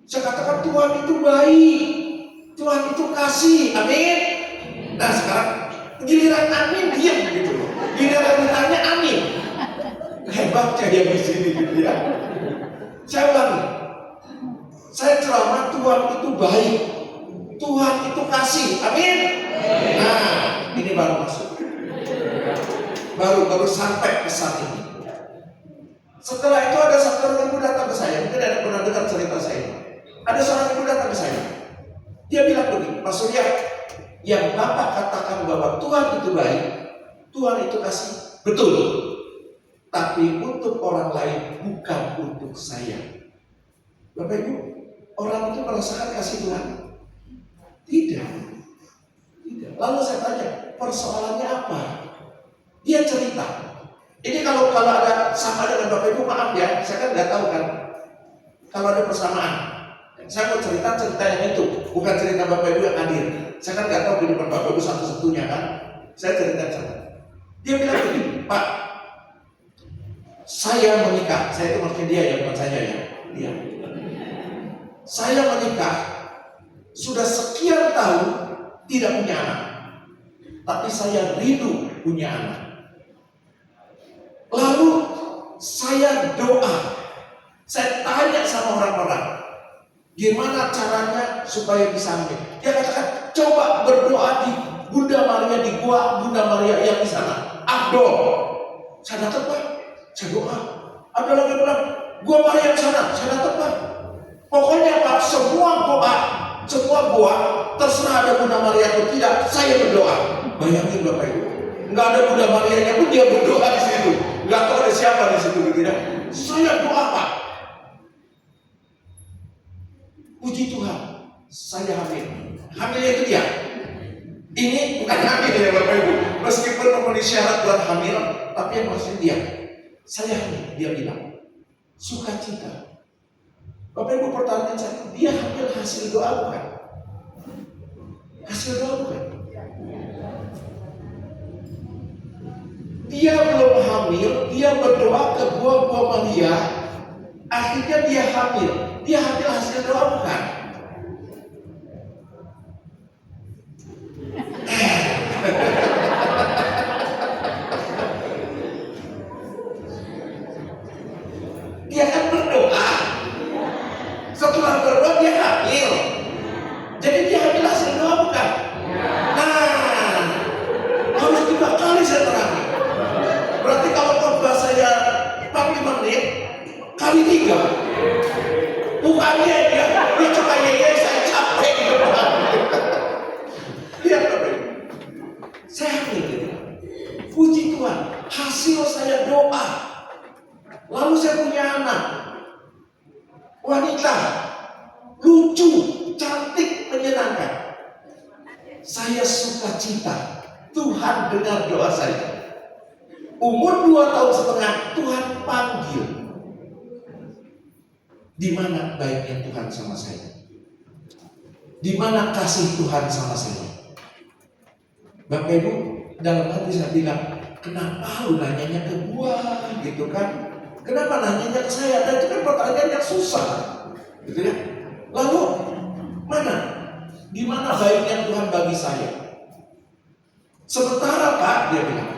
Saya katakan Tuhan itu baik, Tuhan itu kasih, amin. Nah sekarang giliran amin diam gitu loh. Giliran ditanya amin. Hebatnya yang di sini gitu ya. Saya ulangi. Saya ceramah Tuhan itu baik, Tuhan itu kasih, amin. Nah ini baru masuk. Baru sampai pesan ini. Setelah itu ada seorang ibu datang ke saya. Mungkin ada pernah dengar cerita saya. Ada seorang ibu datang ke saya. Dia bilang begini, Pak Surya, yang Bapak katakan bahwa Tuhan itu baik, Tuhan itu kasih, betul. Tapi untuk orang lain, bukan untuk saya. Bapak Ibu, orang itu merasakan kasih Tuhan? Tidak. Lalu saya tanya, persoalannya apa? Dia cerita. Ini kalau ada sama dengan Bapak Ibu, maaf ya, saya kan nggak tahu kan. Kalau ada persamaan, saya mau cerita yang itu, bukan cerita Bapak Ibu yang hadir. Saya kan nggak tahu kehidupan Bapak Ibu satu-satunya kan. Saya cerita. Dia bilang begini, Pak, saya menikah. Saya itu maksudnya dia ya, bukan saya ya. Dia. Saya menikah sudah sekian tahun tidak punya anak, tapi saya rindu punya anak. Lalu saya doa, saya tanya sama orang-orang, gimana caranya supaya bisa hamil? Dia katakan, coba berdoa di Bunda Maria, di gua Bunda Maria yang di sana. Abdo, saya datang Pak, saya doa. Ada lagi bilang, gua Maria di sana, saya datang Pak. Pokoknya Pak, semua gua terserah ada Bunda Maria atau tidak, saya berdoa. Bayangin Bapak Ibu, nggak ada Bunda Maria pun dia berdoa di situ. Nggak tahu ada siapa di situ gitu ya. Saya doa Pak. Puji Tuhan, saya hamil. Hamilnya itu dia. Ini bukan hamil ya Bapak Ibu. Meskipun memenuhi syarat buat hamil, tapi yang maksudnya dia. Saya hamil, dia bilang. Sukacita. Bapak Ibu pertanyaan saya, dia hamil hasil doa bukan? Hasil doa bukan? Dia belum hamil, dia berdoa ke gua Maria, akhirnya dia hamil. Dia hamil hasil doa bukan? Dia kan berdoa. Setelah berdoa dia hamil. Jadi dia hamil hasil doa bukan? Nah, harus 3 kali saya terangin. Berarti kalau khotbah saya 45 menit kali 3. Bukannya dia cuma saya capek di depan. Lihat Bapak Ibu, saya hamil gitu. Puji Tuhan, hasil saya doa. Lalu saya punya anak, wanita, lucu, cantik, menyenangkan. Saya sukacita, Tuhan dengar doa saya. Umur 2 tahun setengah, Tuhan panggil. Di mana baiknya Tuhan sama saya? Di mana kasih Tuhan sama saya? Bapak Ibu, dalam hati saya bilang, kenapa lu nanyanya ke gua gitu kan? Kenapa nanyanya ke saya? Dan itu kan pertanyaan yang susah, gitu ya. Lalu mana? Di mana baiknya Tuhan bagi saya? Sementara Pak, dia bilang,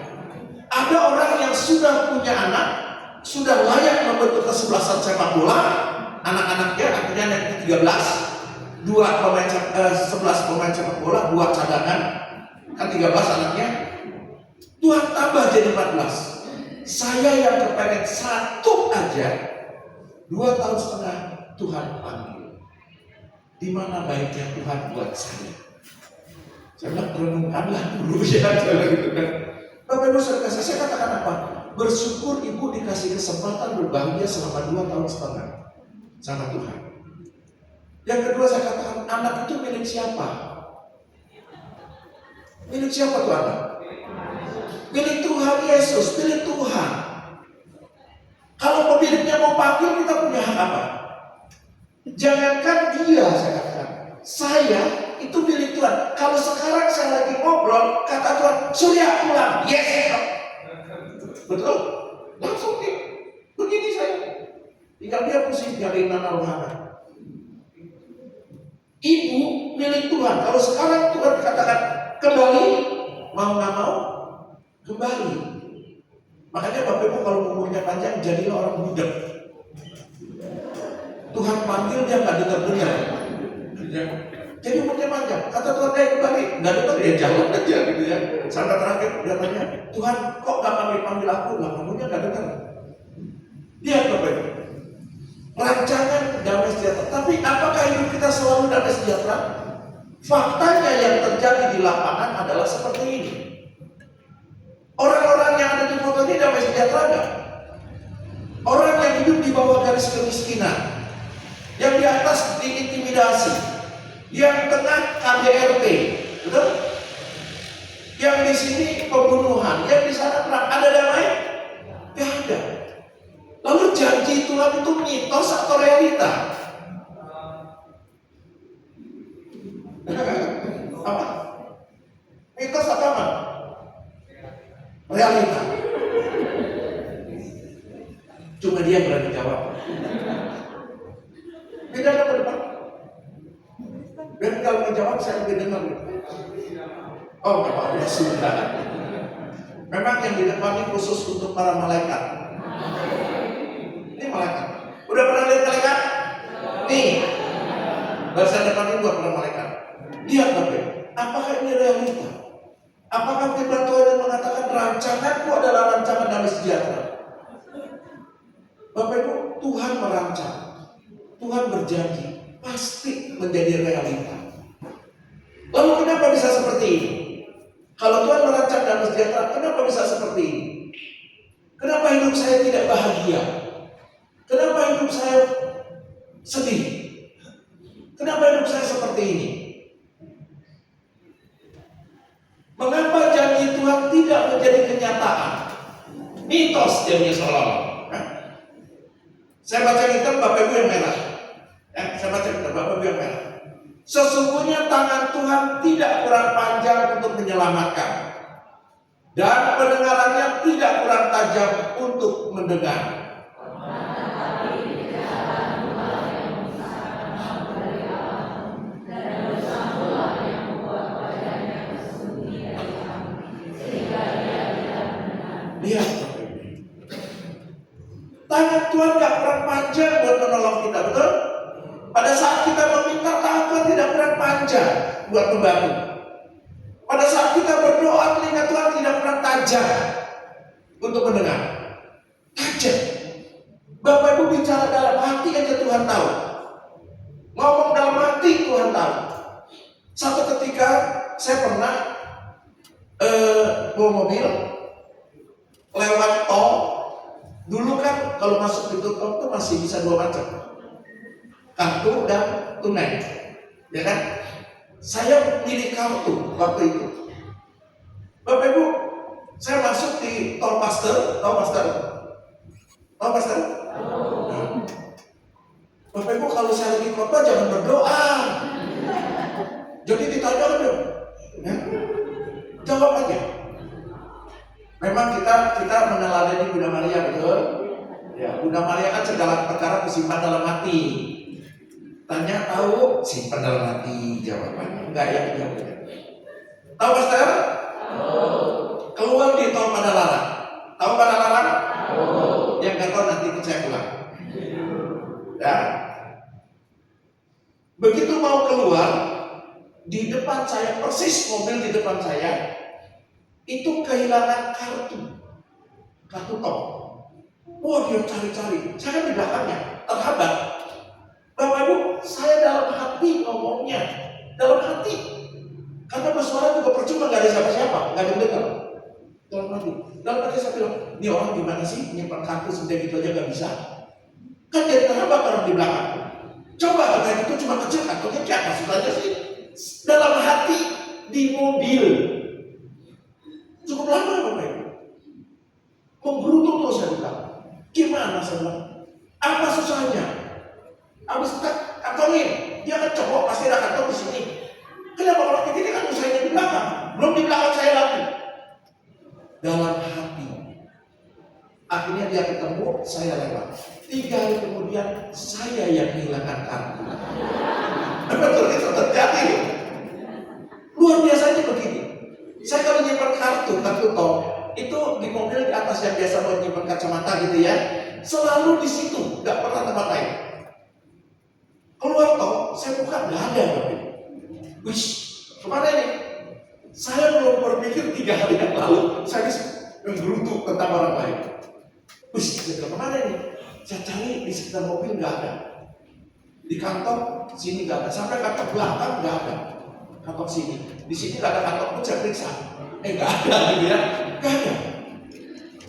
ada orang yang sudah punya anak, sudah layak membentuk kesebelasan sepak bola, anak-anaknya akhirnya naik ke 13, 11 pemain sepak bola, 2 cadangan, kan 13 anaknya. Tuhan tambah jadi 14. Saya yang kepengen 1 aja, 2 tahun setengah Tuhan panggil. Di mana baiknya Tuhan buat saya? Saya bilang renungkanlah dulu ya, gitu kan. Bapak Ibu saya katakan apa? Bersyukur ibu dikasih kesempatan berbahagia selama 2 tahun setengah sama Tuhan. Yang kedua saya katakan, anak itu milik siapa? Milik siapa tuh anak? Milik Tuhan Yesus, milik Tuhan. pemiliknya mau panggil, kita punya hak apa? Jangankan dia, saya katakan, saya itu milik Tuhan. Kalau sekarang saya lagi ngobrol, kata Tuhan, Surya pulang, yes. Betul? Langsung nih, begini saya. Tinggal dia pusing jagain anak rohana. Ibu milik Tuhan. Kalau sekarang Tuhan katakan kembali, mau nggak mau kembali. Makanya Bapak Ibu kalau umurnya panjang, jadilah orang budak. Tuhan panggil dia nggak dengar. Jadi umurnya panjang. Kata Tuhan kembali, nggak dengar dia jalan aja gitu ya. Sampai terakhir dia tanya, Tuhan kok nggak panggil aku? Lah kamunya nggak dengar. Lihat Bapak Ibu, rancangan damai sejahtera. Tapi apakah hidup kita selalu damai sejahtera? Faktanya yang terjadi di lapangan adalah seperti ini. Orang-orang yang ada di foto ini damai sejahtera enggak? Orang yang hidup di bawah garis kemiskinan, yang di atas diintimidasi, yang tengah KDRT, betul? Yang di sini pembunuhan, yang di sana perang, ada damai? Tidak ada. Lalu janji Tuhan itu mitos atau realita? Apa? Mitos atau apa? Realita. Cuma dia berani jawab. Tidak ada depan. Dan kalau menjawab saya lebih dengar. Oh, apa? Ya sudah. Memang yang di depan ini khusus untuk para malaikat. Ini malaikat. Udah pernah lihat malaikat? Nih. Barisan depan ini buat para malaikat. Lihat Bapak, apakah ini realita? Apakah firman Tuhan yang mengatakan rancanganku adalah rancangan damai sejahtera? Bapak Ibu, Tuhan merancang, Tuhan berjanji, pasti menjadi realita. Lalu kenapa bisa seperti ini? Kalau Tuhan merancang damai sejahtera, kenapa bisa seperti ini? Kenapa hidup saya tidak bahagia? Kenapa hidup saya sedih? Kenapa hidup saya seperti ini? Mengapa janji Tuhan tidak menjadi kenyataan? Mitos jadinya seolah-olah. Saya baca kitab Bapak Ibu yang merah. Saya baca kitab Bapak Ibu yang merah. Sesungguhnya tangan Tuhan tidak kurang panjang untuk menyelamatkan, dan pendengarannya tidak kurang tajam untuk mendengar. Lihat, tangan Tuhan gak kurang panjang buat menolong kita, betul? Pada saat kita meminta, tangan Tuhan tidak kurang panjang buat membantu. Pada saat kita berdoa, telinga Tuhan tidak kurang tajam untuk mendengar. Tajam. Bapak Ibu bicara dalam hati aja Tuhan tahu. Ngomong dalam hati Tuhan tahu. Satu ketika saya pernah bawa mobil lewat tol. Dulu kan kalau masuk pintu tol itu masih bisa dua macam, kartu dan tunai, ya kan? Saya pilih kartu waktu itu. Bapak Ibu, saya masuk di tol Paster, tol Paster. Nah, Bapak Ibu kalau saya lagi khotbah jangan berdoa. Jadi ditanya dong, ya? Jawab aja. Memang kita meneladani Bunda Maria, betul? Ya, Bunda Maria kan segala perkara disimpan dalam hati. Tanya tahu, simpan dalam hati jawabannya. Enggak ya, jawabnya. Tahu Pastor? Tahu. Keluar di tol Padalarang. Tahu Padalarang? Tahu. Yang nggak tahu nanti ikut saya pulang. Ya. Begitu mau keluar, di depan saya persis mobil di depan saya. Itu kehilangan kartu tol. Wah, dia cari-cari. Saya di belakangnya, terhambat. Bapak Ibu, saya dalam hati ngomongnya, dalam hati. Karena bersuara juga percuma, nggak ada siapa-siapa, nggak ada yang dengar. Dalam hati saya bilang, ini orang gimana sih nyimpan kartu sedang gitu aja nggak bisa. Kan jadi terhambat orang di belakang. Coba kayak itu cuma kecil, kartunya kayak apa aja sih. Dalam hati di mobil. Cukup lama Bapak Ibu. Menggerutu terus saya bilang. Gimana saya bilang? Apa susahnya? Habis kantongin, dia kan cowok pasti ada kantong di sini. Kenapa kalau kita ini kan usahanya di belakang? Belum di belakang saya lagi. Dalam hati. Akhirnya dia ketemu, saya lewat. 3 hari kemudian saya yang kehilangan kartu. Betul itu terjadi. Luar biasanya begini. Saya kalau nyimpan kartu tol itu di mobil di atas yang biasa buat nyimpan kacamata gitu ya. Selalu di situ, nggak pernah tempat lain. Keluar tol, saya buka nggak ada mobil. Wish, kemana ini? Saya belum berpikir 3 hari yang lalu saya bisa menggerutu tentang orang lain. Wish, saya bilang kemana ini? Saya cari di sekitar mobil nggak ada. Di kantong sini nggak ada. Sampai kantong belakang nggak ada. Kantong sini, di sini nggak ada kantong pun saya periksa. Nggak ada gitu ya, nggak ada.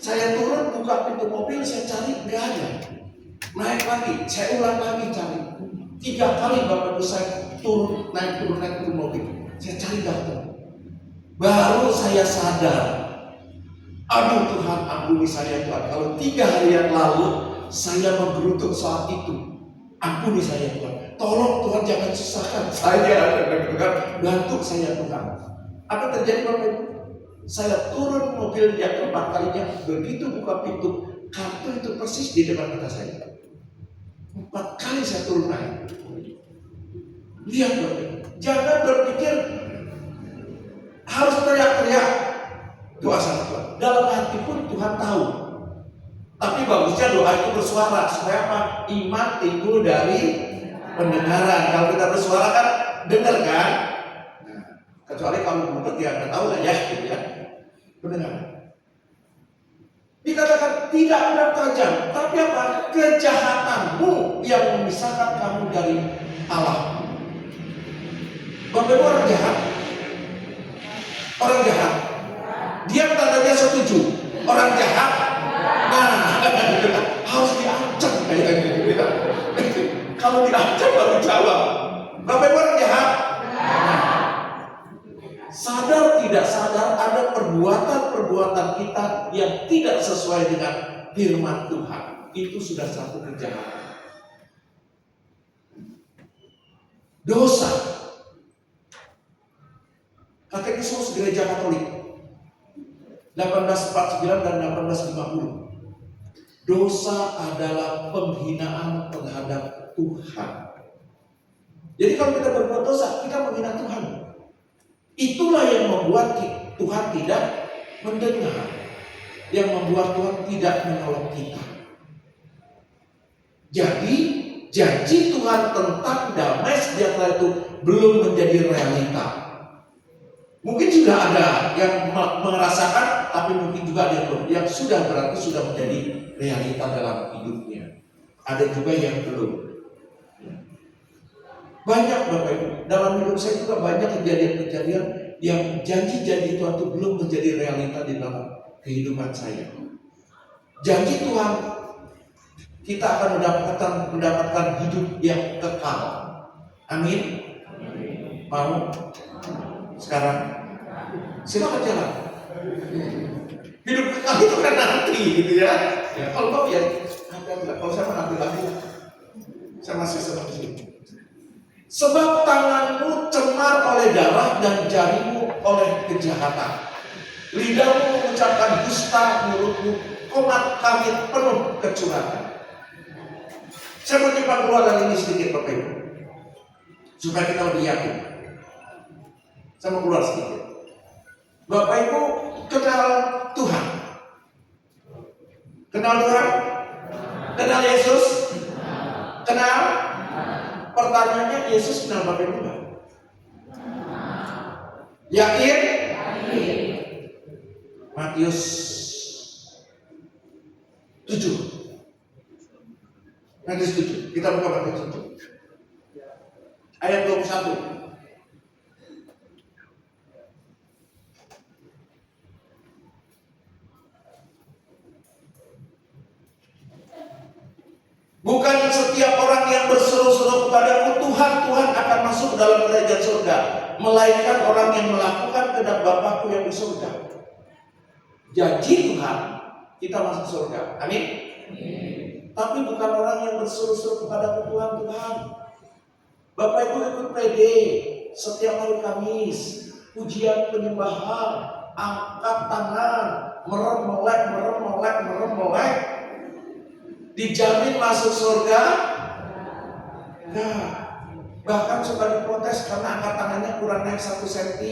Saya turun buka pintu mobil, saya cari nggak ada. Naik lagi, saya ulang lagi cari. 3 kali Bapak Ibu saya turun naik turun mobil. Saya cari nggak ada. Baru saya sadar, aduh Tuhan ampuni saya Tuhan. Kalau 3 hari yang lalu saya menggerutuk saat itu, ampuni saya Tuhan. Tolong Tuhan jangan susahkan saya, bantu saya Tuhan. Apa terjadi Bapak Ibu? Saya turun mobil yang keempat kalinya, begitu buka pintu, kartu itu persis di depan mata saya. 4 kali saya turun naik. Lihat Bapak Ibu, jangan berpikir harus teriak-teriak doa sama Tuhan. Dalam hati pun Tuhan tahu. Tapi bagusnya doa itu bersuara supaya apa? Iman timbul dari pendengaran. Kalau kita bersuara kan dengar kan? Nah, kecuali kalau bukan ya nggak tahu lah ya, gitu ya. Pendengar. Dikatakan tidak ada tajam, tapi apa? Kejahatanmu yang memisahkan kamu dari Allah. Bapak Ibu orang jahat, dia tandanya setuju. Orang jahat, nah harus diancam kayak gitu. Kalau diancam baru jawab. Bapak Ibu orang jahat. Sadar tidak sadar ada perbuatan kita yang tidak sesuai dengan firman Tuhan. Itu sudah satu kejahatan. Dosa. Katekismus Gereja Katolik 1849 dan 1850. Dosa adalah penghinaan terhadap Tuhan. Jadi kalau kita berbuat dosa, kita menghina Tuhan. Itulah yang membuat Tuhan tidak mendengar, yang membuat Tuhan tidak menolong kita. Jadi janji Tuhan tentang damai sejahtera itu belum menjadi realita. Mungkin sudah ada yang merasakan, tapi mungkin juga ada yang belum. Yang sudah berarti sudah menjadi realita dalam hidupnya. Ada juga yang belum. Banyak Bapak Ibu, dalam hidup saya juga banyak kejadian-kejadian yang janji-janji Tuhan itu belum menjadi realita di dalam kehidupan saya. Janji Tuhan, kita akan mendapatkan hidup yang kekal. Amin. Mau? Sekarang silakan jalan. Hidup kekal itu kan nanti gitu ya. Kalau ya, kalau saya nanti lagi, saya masih seperti ini. Sebab tanganmu cemar oleh darah dan jarimu oleh kejahatan. Lidahmu mengucapkan dusta, mulutmu komat kamit penuh kecurangan. Saya mau cepat keluar dari ini sedikit Bapak Ibu, supaya kita lebih yakin. Saya mau keluar sedikit. Bapak Ibu kenal Tuhan? Kenal Tuhan? Kenal Yesus? Kenal? Pertanyaannya, Yesus kenal Bapak Ibu enggak? Yakin? Matius 7. Matius 7. Kita buka Matius 7. Ayat 21. Bukan setiap orang yang berseru-seru kepadaku Tuhan, Tuhan akan masuk dalam kerajaan surga, melainkan orang yang melakukan kehendak Bapakku yang di surga. Janji Tuhan, kita masuk surga. Amin. tapi bukan orang yang berseru-seru kepada Tuhan. Bapak Ibu ikut pede setiap hari Kamis, pujian penyembahan, angkat tangan, merem melek, dijamin masuk surga. Nah, bahkan suka diprotes karena angkat tangannya kurang naik 1 cm.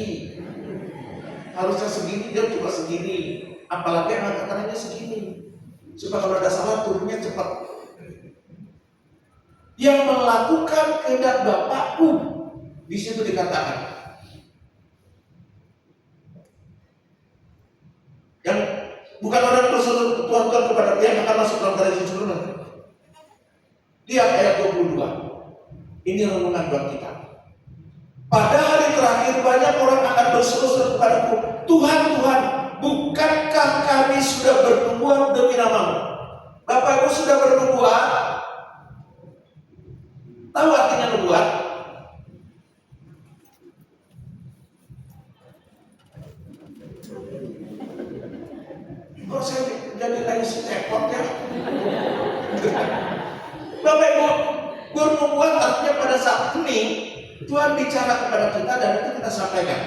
Harusnya segini, dia cuma segini. Apalagi angkat tangannya segini. Supaya kalau ada salah turunnya cepat. Yang melakukan kehendak Bapakku, di situ dikatakan. Yang bukan orang berseru Tuhan kepada dia yang akan masuk dalam garis surga. Lihat ayat 22. Ini renungan buat kita. Pada hari terakhir banyak orang akan berseru-seru kepadaku, Tuhan, Tuhan, bukankah kami sudah bernubuat demi nama-Mu? Bapak Ibu sudah bernubuat? Tahu artinya nubuat? Kok saya jadi kayak si cepot ya? Bapak Ibu, bernubuat artinya pada saat ini Tuhan bicara kepada kita dan itu kita sampaikan.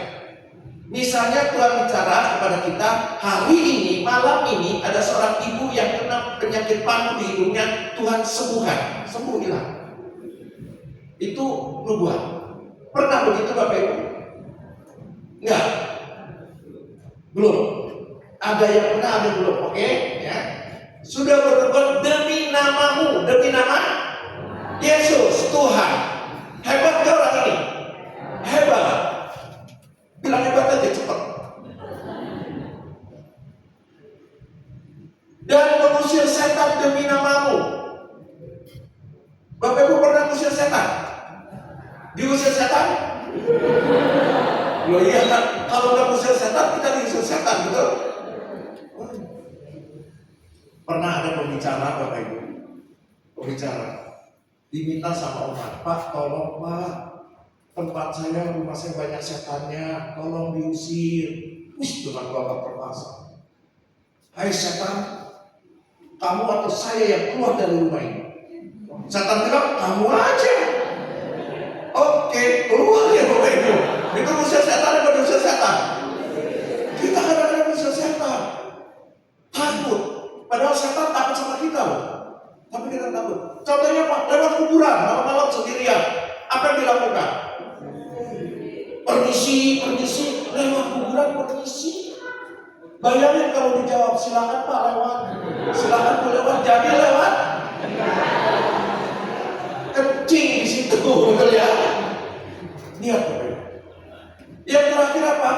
Misalnya Tuhan bicara kepada kita, hari ini, malam ini ada seorang ibu yang kena penyakit paru di hidungnya, Tuhan sembuhkan, sembuh hilang. Itu nubuat. Pernah begitu Bapak Ibu? Enggak? Belum? Ada yang pernah, ada yang belum, oke? Ya. Sudah bernubuat demi nama-Mu, demi nama Yesus, Tuhan. Hebat gak orang ini? Hebat. Bilang hebat aja cepat. Dan mengusir setan demi nama-Mu. Bapak Ibu pernah mengusir setan? Diusir setan? Loh iya kan, kalau nggak mengusir setan kita diusir setan, betul? Pernah ada pembicara Bapak Ibu, pembicara diminta sama orang, Pak tolong Pak, tempat saya, rumah saya banyak setannya, tolong diusir. Dengan keluarga perkasa. Hai setan, kamu atau saya yang keluar dari rumah ini? Setan bilang, kamu aja. Oke, keluar ya Bapak Ibu. Itu usir setan atau usir setan? Kita kadang-kadang usir setan. Takut. Padahal setan takut sama kita loh. Tapi kita takut. Contohnya Pak, lewat kuburan, malam-malam sendirian. Apa yang dilakukan? Permisi, lewat kuburan permisi. Bayangin kalau dijawab, silakan Pak lewat. Silakan Bu lewat, jadi lewat. Kencing di situ, betul ya? Lihat Bapak. Yang terakhir apa?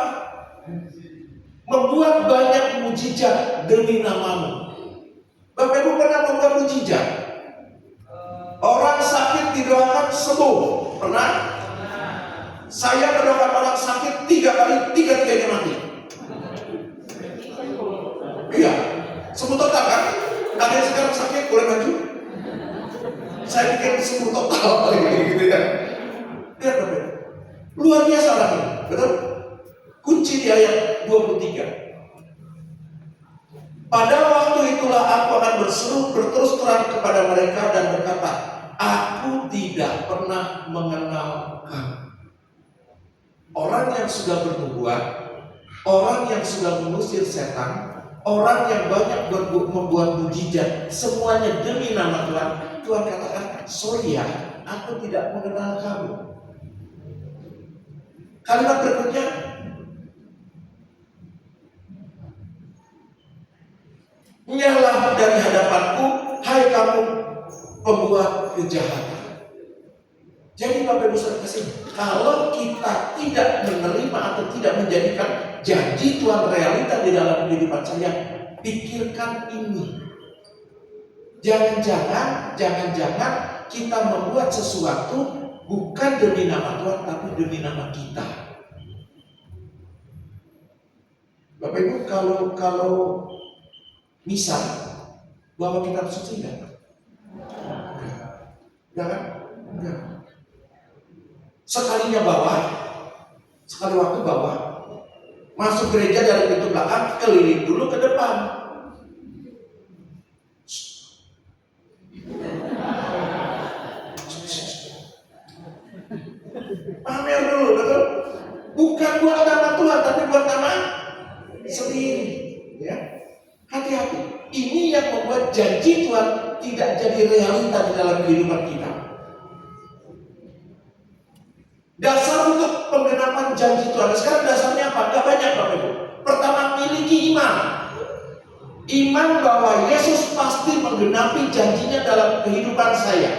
Membuat banyak mujizat demi nama-Mu. Bapak Ibu pernah membuat mujizat? Orang sakit didoakan sembuh. Pernah? Saya mendoakan orang sakit 3 kali, 3-tiganya mati. Iya, sembuh total kan? Ada yang sekarang sakit, boleh maju? Saya pikir sembuh total, gitu ya. Lihat Bapak, luar biasa orang ini, betul? Kunci di ayat 23. Pada waktu itulah aku akan berseru berterus terang kepada mereka dan berkata, aku tidak pernah mengenal kamu. Orang yang sudah bernubuat, orang yang sudah mengusir setan, orang yang banyak membuat mujizat, semuanya demi nama Tuhan. Tuhan katakan, sorry ya, aku tidak mengenal kamu. Kalimat berikutnya, nyala dari hadapanku, hai kamu pembuat kejahatan. Jadi Bapak Ibu Saudara kasih, kalau kita tidak menerima atau tidak menjadikan janji Tuhan realita di dalam kehidupan saya, pikirkan ini. Jangan-jangan kita membuat sesuatu bukan demi nama Tuhan, tapi demi nama kita. Bapak Ibu, kalau misal bawa kitab suci enggak? Enggak. Sekalinya bawa, sekali waktu bawa, masuk gereja dari pintu belakang, keliling dulu ke depan. Bukan buat nama Tuhan, tapi buat nama sendiri. Ya, hati-hati. Ini yang membuat janji Tuhan tidak jadi realita di dalam kehidupan kita. Dasar untuk penggenapan janji Tuhan. Sekarang dasarnya apa? Gak banyak, Bapak Ibu. Pertama, miliki iman. Iman bahwa Yesus pasti menggenapi janjinya dalam kehidupan saya.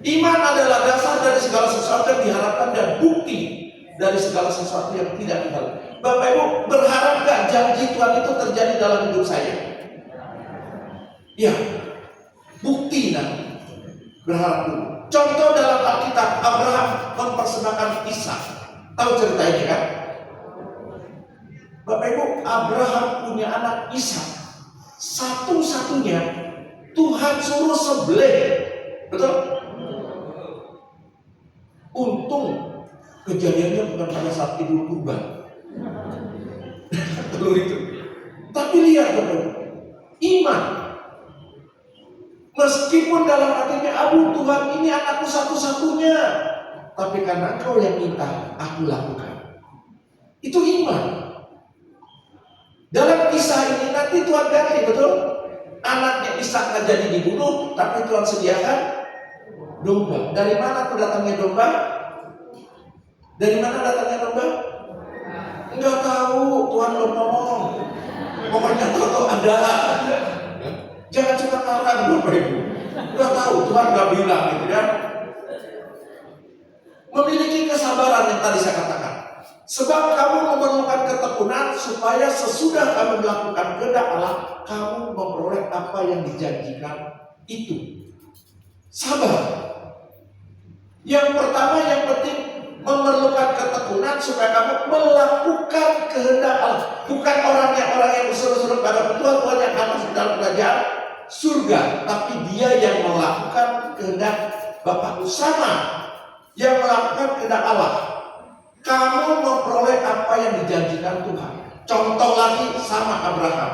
Iman adalah dasar dari segala sesuatu yang diharapkan dan bukti dari segala sesuatu yang tidak kita lihat. Bapak Ibu, berharap gak janji Tuhan itu terjadi dalam hidup saya? Ya, bukti nanti. Berharap dulu. Contoh dalam Alkitab, Abraham mempersembahkan Ishak. Tahu cerita ini kan? Bapak Ibu, Abraham punya anak Ishak. Satu-satunya Tuhan suruh sembelih. Betul? Untung kejadiannya bukan pada saat Idul Kurban. Telur itu. Tapi lihat Bapak Ibu, iman. Meskipun dalam hatinya, aduh Tuhan ini anakku satu-satunya, tapi karena Engkau yang minta, aku lakukan. Itu iman. Dalam kisah ini nanti Tuhan ganti, betul? Anaknya Ishak nggak jadi dibunuh, tapi Tuhan sediakan domba. Dari mana tuh datangnya domba? Dari mana datangnya domba? Enggak tahu, Tuhan belum ngomong. Pokoknya tahu ada. Jangan suka karang Bapak Ibu. Enggak tahu, Tuhan enggak bilang gitu kan. Memiliki kesabaran yang tadi saya katakan. Sebab kamu memerlukan ketekunan supaya sesudah kamu melakukan kehendak Allah, kamu memperoleh apa yang dijanjikan itu. Sabar. Yang pertama yang penting memerlukan ketekunan supaya kamu melakukan kehendak Allah. Bukan orang yang berseru-seru pada Tuhan yang akan masuk dalam kerajaan surga, tapi dia yang melakukan kehendak Bapakku. Sama yang melakukan kehendak Allah, kamu memperoleh apa yang dijanjikan Tuhan. Contoh lagi sama Abraham,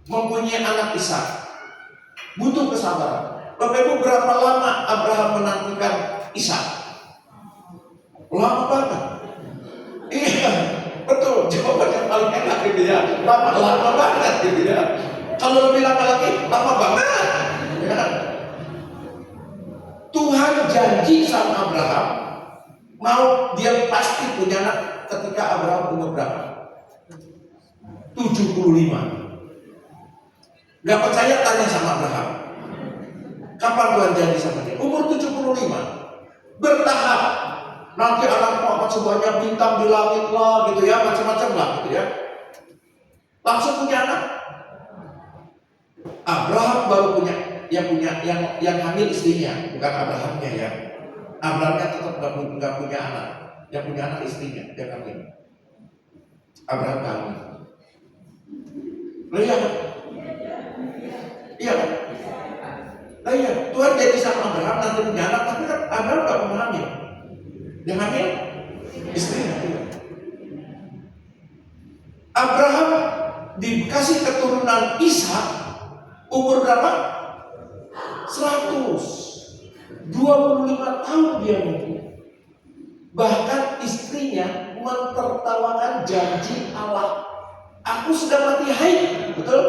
mempunyai anak Ishak, butuh kesabaran. Bapak Ibu, berapa lama Abraham menantikan Ishak? Lama banget. Iya, betul. Jawaban yang paling enak gitu ya. Lama banget gitu ya. Kalau lebih lama lagi, lama banget. Ya. Tuhan janji sama Abraham, mau dia pasti punya anak ketika Abraham umur berapa? 75. Gak percaya, tanya sama Abraham. Kapan Tuhan janji sama dia? Umur 75. Bertahap. Nanti anakmu akan semuanya bintang di langit lah gitu ya, macam-macam lah gitu ya. Langsung punya anak. Abraham baru punya yang hamil istrinya, bukan Abrahamnya ya. Abrahamnya tetap nggak punya anak. Yang punya anak istrinya, dia hamil. Abraham hamil. Iya kan? Iya kan? Iya, Tuhan jadi sama Abraham nanti punya anak, tapi kan Abraham nggak pernah hamil. Yang hamil istrinya. Abraham dikasih keturunan Ishak umur berapa? 125 tahun dia nunggu. Bahkan istrinya mentertawakan janji Allah. Aku sudah mati haid, betul?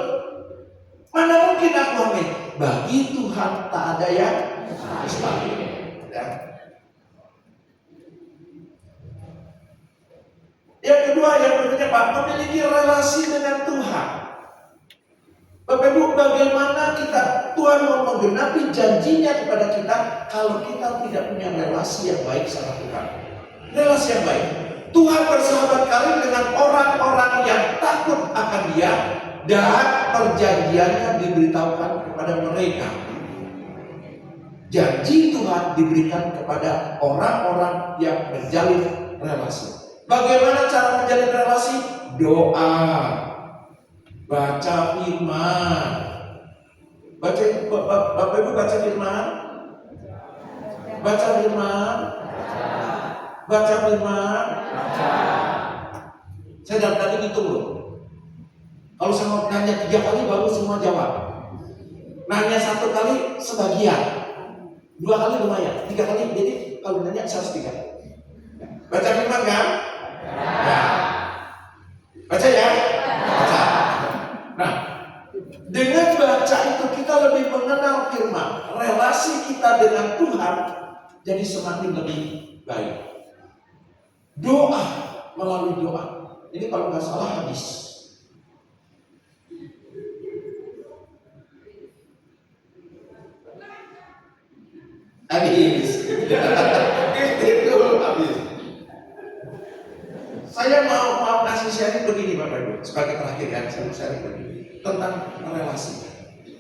Mana mungkin aku hamil? Bagi Tuhan tak ada yang mustahil. Ya. Yang kedua, yang berikutnya Pak, memiliki relasi dengan Tuhan. Bapak Ibu, bagaimana Tuhan mau menggenapi janjinya kepada kita kalau kita tidak punya relasi yang baik sama Tuhan? Relasi yang baik. Tuhan bersahabat karib dengan orang-orang yang takut akan Dia dan perjanjiannya diberitahukan kepada mereka. Janji Tuhan diberikan kepada orang-orang yang menjalin relasi. Bagaimana cara menjalin relasi? Doa, baca firman. Bapak Ibu baca firman? Baca firman? Baca firman? Saya dari tadi ngitung loh. Kalau saya mau nanya 3 kali baru semua jawab. Nanya 1 kali sebagian. 2 kali lumayan. 3 kali jadi kalau nanya 103. Baca jadi semakin lebih baik. Doa, melalui doa. Ini kalau nggak salah habis. Habis. Itu habis. Saya mau kasih sharing begini Bapak Ibu, sebagai terakhir ya, saya mau sharing begini tentang relasi.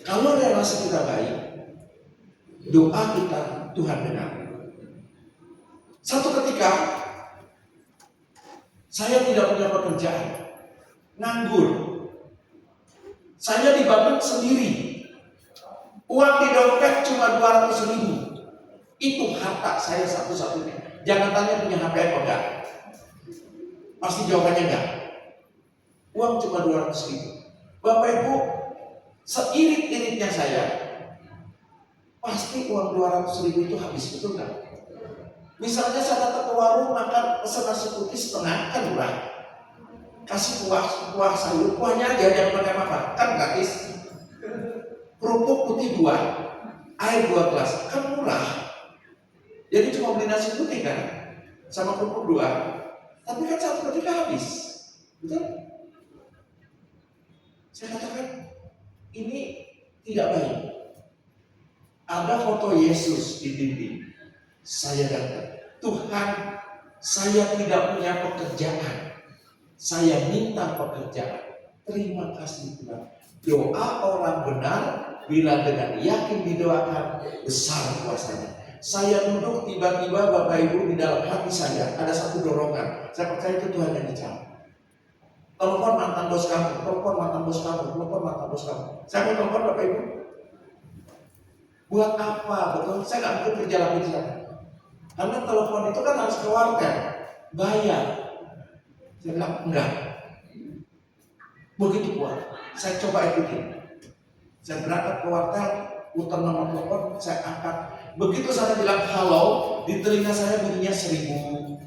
Kalau relasi kita baik, doa kita Tuhan dengar. Satu ketika saya tidak punya pekerjaan, nganggur. Saya di Bandung sendiri. Uang di dompet cuma 200.000. Itu harta saya satu-satunya. Jangan tanya punya HP apa enggak. Pasti jawabannya enggak. Uang cuma 200.000. Bapak Ibu, seirit-iritnya saya, pasti uang 200.000 itu habis, betul enggak? Misalnya saya datang ke warung makan pesen nasi putih setengah, kan murah. Kasih kuah sayur, kuahnya aja jangan pakai apa-apa, kan gratis. Kerupuk putih 2, air 2 gelas, kan murah. Jadi cuma beli nasi putih kan, sama kerupuk 2. Tapi kan satu ketika habis, betul? Saya katakan ini tidak baik. Ada foto Yesus di dinding. Saya datang, Tuhan, saya tidak punya pekerjaan. Saya minta pekerjaan. Terima kasih Tuhan. Doa orang benar bila dengan yakin didoakan, besar kuasanya. Saya duduk, tiba-tiba Bapak Ibu di dalam hati saya ada satu dorongan. Saya percaya itu Tuhan yang bicara. Telepon mantan bos kamu, telepon mantan bos kamu, telepon mantan bos kamu. Saya mau telepon Bapak Ibu. Buat apa? Betul? Saya nggak mungkin kerja lagi di sana. Karena telepon itu kan harus ke wartel, bayar. Saya bilang enggak. Begitu kuat. Saya coba ikutin. Saya berangkat ke wartel, putar nomor telepon, saya angkat. Begitu saya bilang halo, di telinga saya bunyinya 1.000.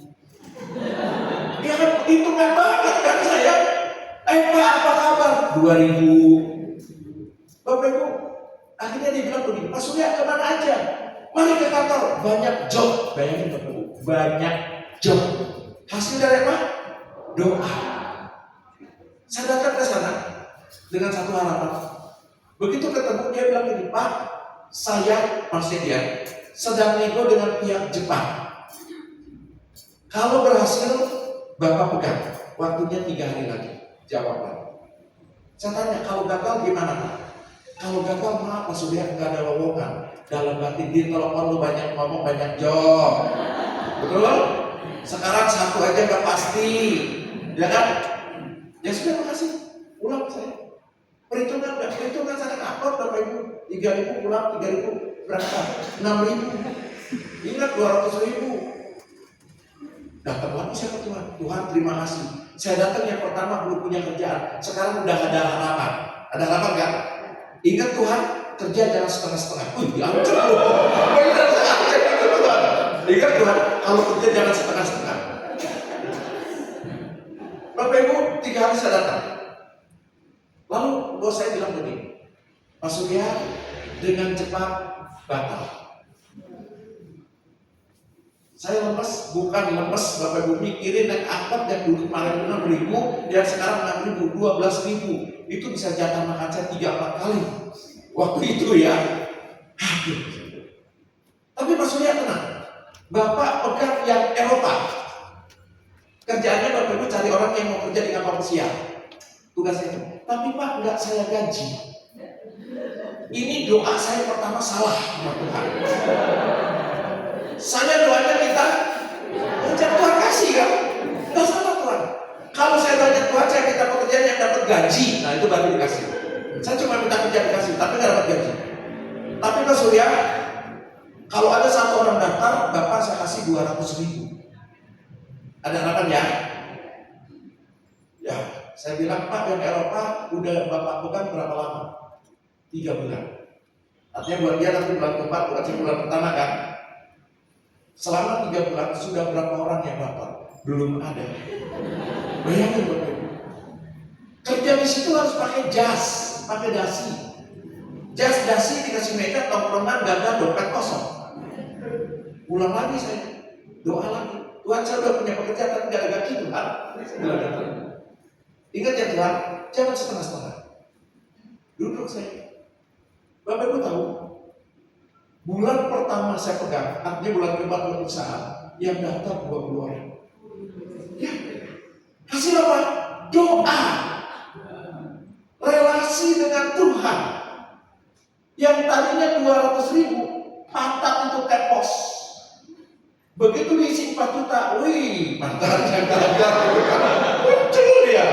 Ya kan hitungan banget kan saya. Pak apa kabar? 2.000. Bapak Ibu, akhirnya dia bilang begini, Pak Surya kemana aja? Mari ke kantor, banyak job. Bayangin Bapak Ibu, banyak job. Hasil dari apa? Doa. Saya datang ke sana dengan satu harapan. Begitu ketemu dia bilang gini, Pak, saya maksudnya dia sedang nego dengan pihak Jepang. Kalau berhasil, Bapak pegang. Waktunya 3 hari lagi. Jawaban. Saya tanya, kalau gagal gimana Pak? Kalau gagal maaf Pak Surya, nggak ada lowongan. Dalam batin di telepon lu banyak ngomong, banyak job. Betul? Sekarang satu aja nggak pasti. Ya kan? Ya sudah, makasih. Pulang saya. Perhitungan saya upload Bapak Ibu. 3.000 pulang, 3.000 berangkat. 6.000. Ingat 200.000. Datang lagi saya ke Tuhan. Tuhan terima kasih. Saya datang yang pertama belum punya kerjaan. Sekarang udah ada harapan. Ada harapan kan? Ingat Tuhan, kerja jangan setengah-setengah. Diancam loh. Benar saya ancam itu Tuhan. Ingat Tuhan, kalau kerja jangan setengah-setengah. Bapak Ibu, 3 hari saya datang. Lalu bos saya bilang begini, Pak Surya dengan cepat batal. Saya lemes, bukan lemes Bapak Ibu mikirin naik angkot yang dulu kemarin 6.000, yang sekarang 6.000, 12.000. Itu bisa jatah makan saya 3-4 kali. Waktu itu ya. Aduh. Tapi Pak Surya tenang. Bapak pegang yang Eropa. Kerjaannya Bapak Ibu cari orang yang mau kerja di kapal pesiar. Tugasnya itu. Tapi Pak enggak saya gaji. Ini doa saya pertama salah sama Tuhan. Saya doanya minta Tuhan kasih kan? Enggak salah Tuhan. Kalau saya tanya Tuhan saya minta pekerjaan yang dapat gaji, nah itu baru dikasih. Saya cuma minta kerja dikasih, tapi nggak dapat gaji. Tapi Pak Surya, kalau ada satu orang daftar, Bapak saya kasih 200.000. Ada harapan ya? Ya, saya bilang Pak yang Eropa udah Bapak pegang berapa lama? 3 bulan. Artinya buat dia nanti bulan keempat, bukan bulan pertama kan? Selama 3 bulan sudah berapa orang yang daftar? Belum ada. Bayangin Bapak Ibu. Kerja di situ harus pakai jas, pakai dasi. Jas dasi dikasih meja, tongkrongan, ganda, dompet kosong. Ulang lagi saya, doa lagi. Tuhan, saya udah punya pekerjaan tapi gak ada gaji Tuhan. Saya bilang gitu. Ingat ya Tuhan, jangan setengah-setengah. Duduk saya. Bapak Ibu tahu, bulan pertama saya pegang, artinya bulan keempat usaha, yang daftar 20 orang. Ya, hasil apa? Doa. Relasi dengan Tuhan. Yang tadinya 200.000, patah untuk kepos. Begitu diisi 4 juta, wih, mantannya gagal. Muncul dia,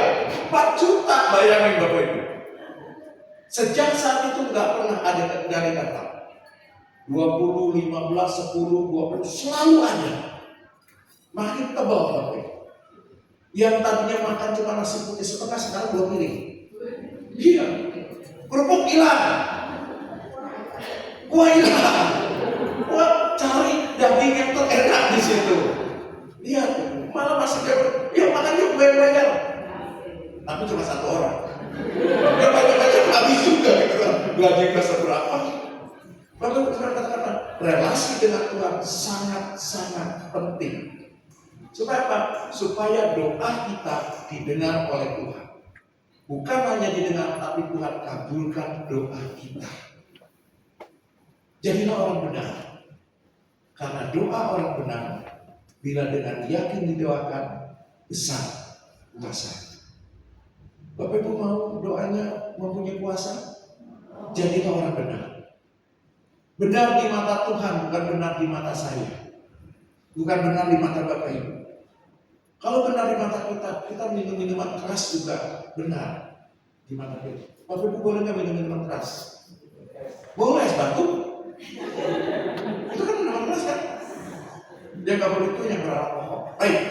4 juta, bayangin Bapak Ibu. Sejak saat itu nggak pernah ada dari kata 20, 15, 10, 20, selalu ada. Makin tebal Bapak Ibu. Yang tadinya makan cuma nasi putih setengah, sekarang 2 piring. Iya, kerupuk hilang, kuah hilang. Wah, cari daging yang terenak di situ. Lihat, malah masih dapat. Yuk makan yuk, bayar. Tapi cuma 1 orang. Ya banyak-banyak habis juga gitu kan. Gaji nggak seberapa. Bapak Tuhan kata-kata, relasi dengan Tuhan sangat-sangat penting. Supaya apa? Supaya doa kita didengar oleh Tuhan. Bukan hanya didengar, tapi Tuhan kabulkan doa kita. Jadilah orang benar. Karena doa orang benar, bila dengan yakin didoakan, besar kuasa. Bapak Ibu mau doanya mempunyai kuasa? Jadilah orang benar. Benar di mata Tuhan, bukan benar di mata saya. Bukan benar di mata Bapak Ibu. Kalau benar di mata kita minum minuman keras juga benar di mata kita. Bapak Ibu boleh nggak minum minuman keras? Boleh, es batu. Itu kan minuman keras kan? Dia nggak boleh itu yang beralkohol. Baik.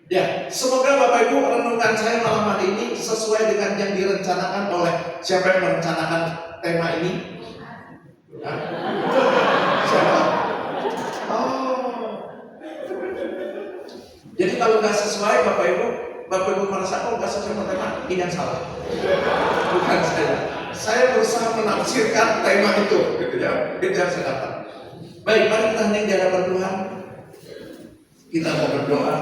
Ya, semoga Bapak Ibu renungan saya malam hari ini sesuai dengan yang direncanakan oleh siapa yang merencanakan tema ini? Hah? Siapa? Oh. Jadi kalau nggak sesuai Bapak Ibu merasa nggak sesuai sama tema, ini yang salah. Bukan saya. Saya berusaha menafsirkan tema itu, gitu ya. Itu yang saya dapat. Baik, mari kita hening di hadapan Tuhan. Kita mau berdoa.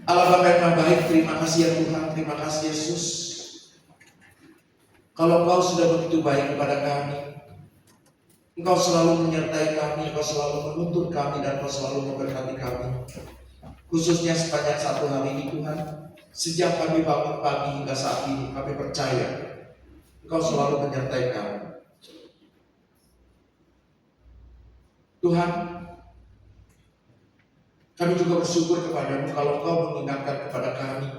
Allah Bapa yang Maha Baik, terima kasih ya Tuhan, terima kasih Yesus. Kalau Engkau sudah begitu baik kepada kami, Engkau selalu menyertai kami, Engkau selalu menuntun kami, dan Engkau selalu memberkati kami. Khususnya sepanjang 1 hari ini Tuhan, sejak kami bangun pagi hingga saat ini, kami percaya Engkau selalu menyertai kami. Tuhan, kami juga bersyukur kepadamu kalau Engkau mengingatkan kepada kami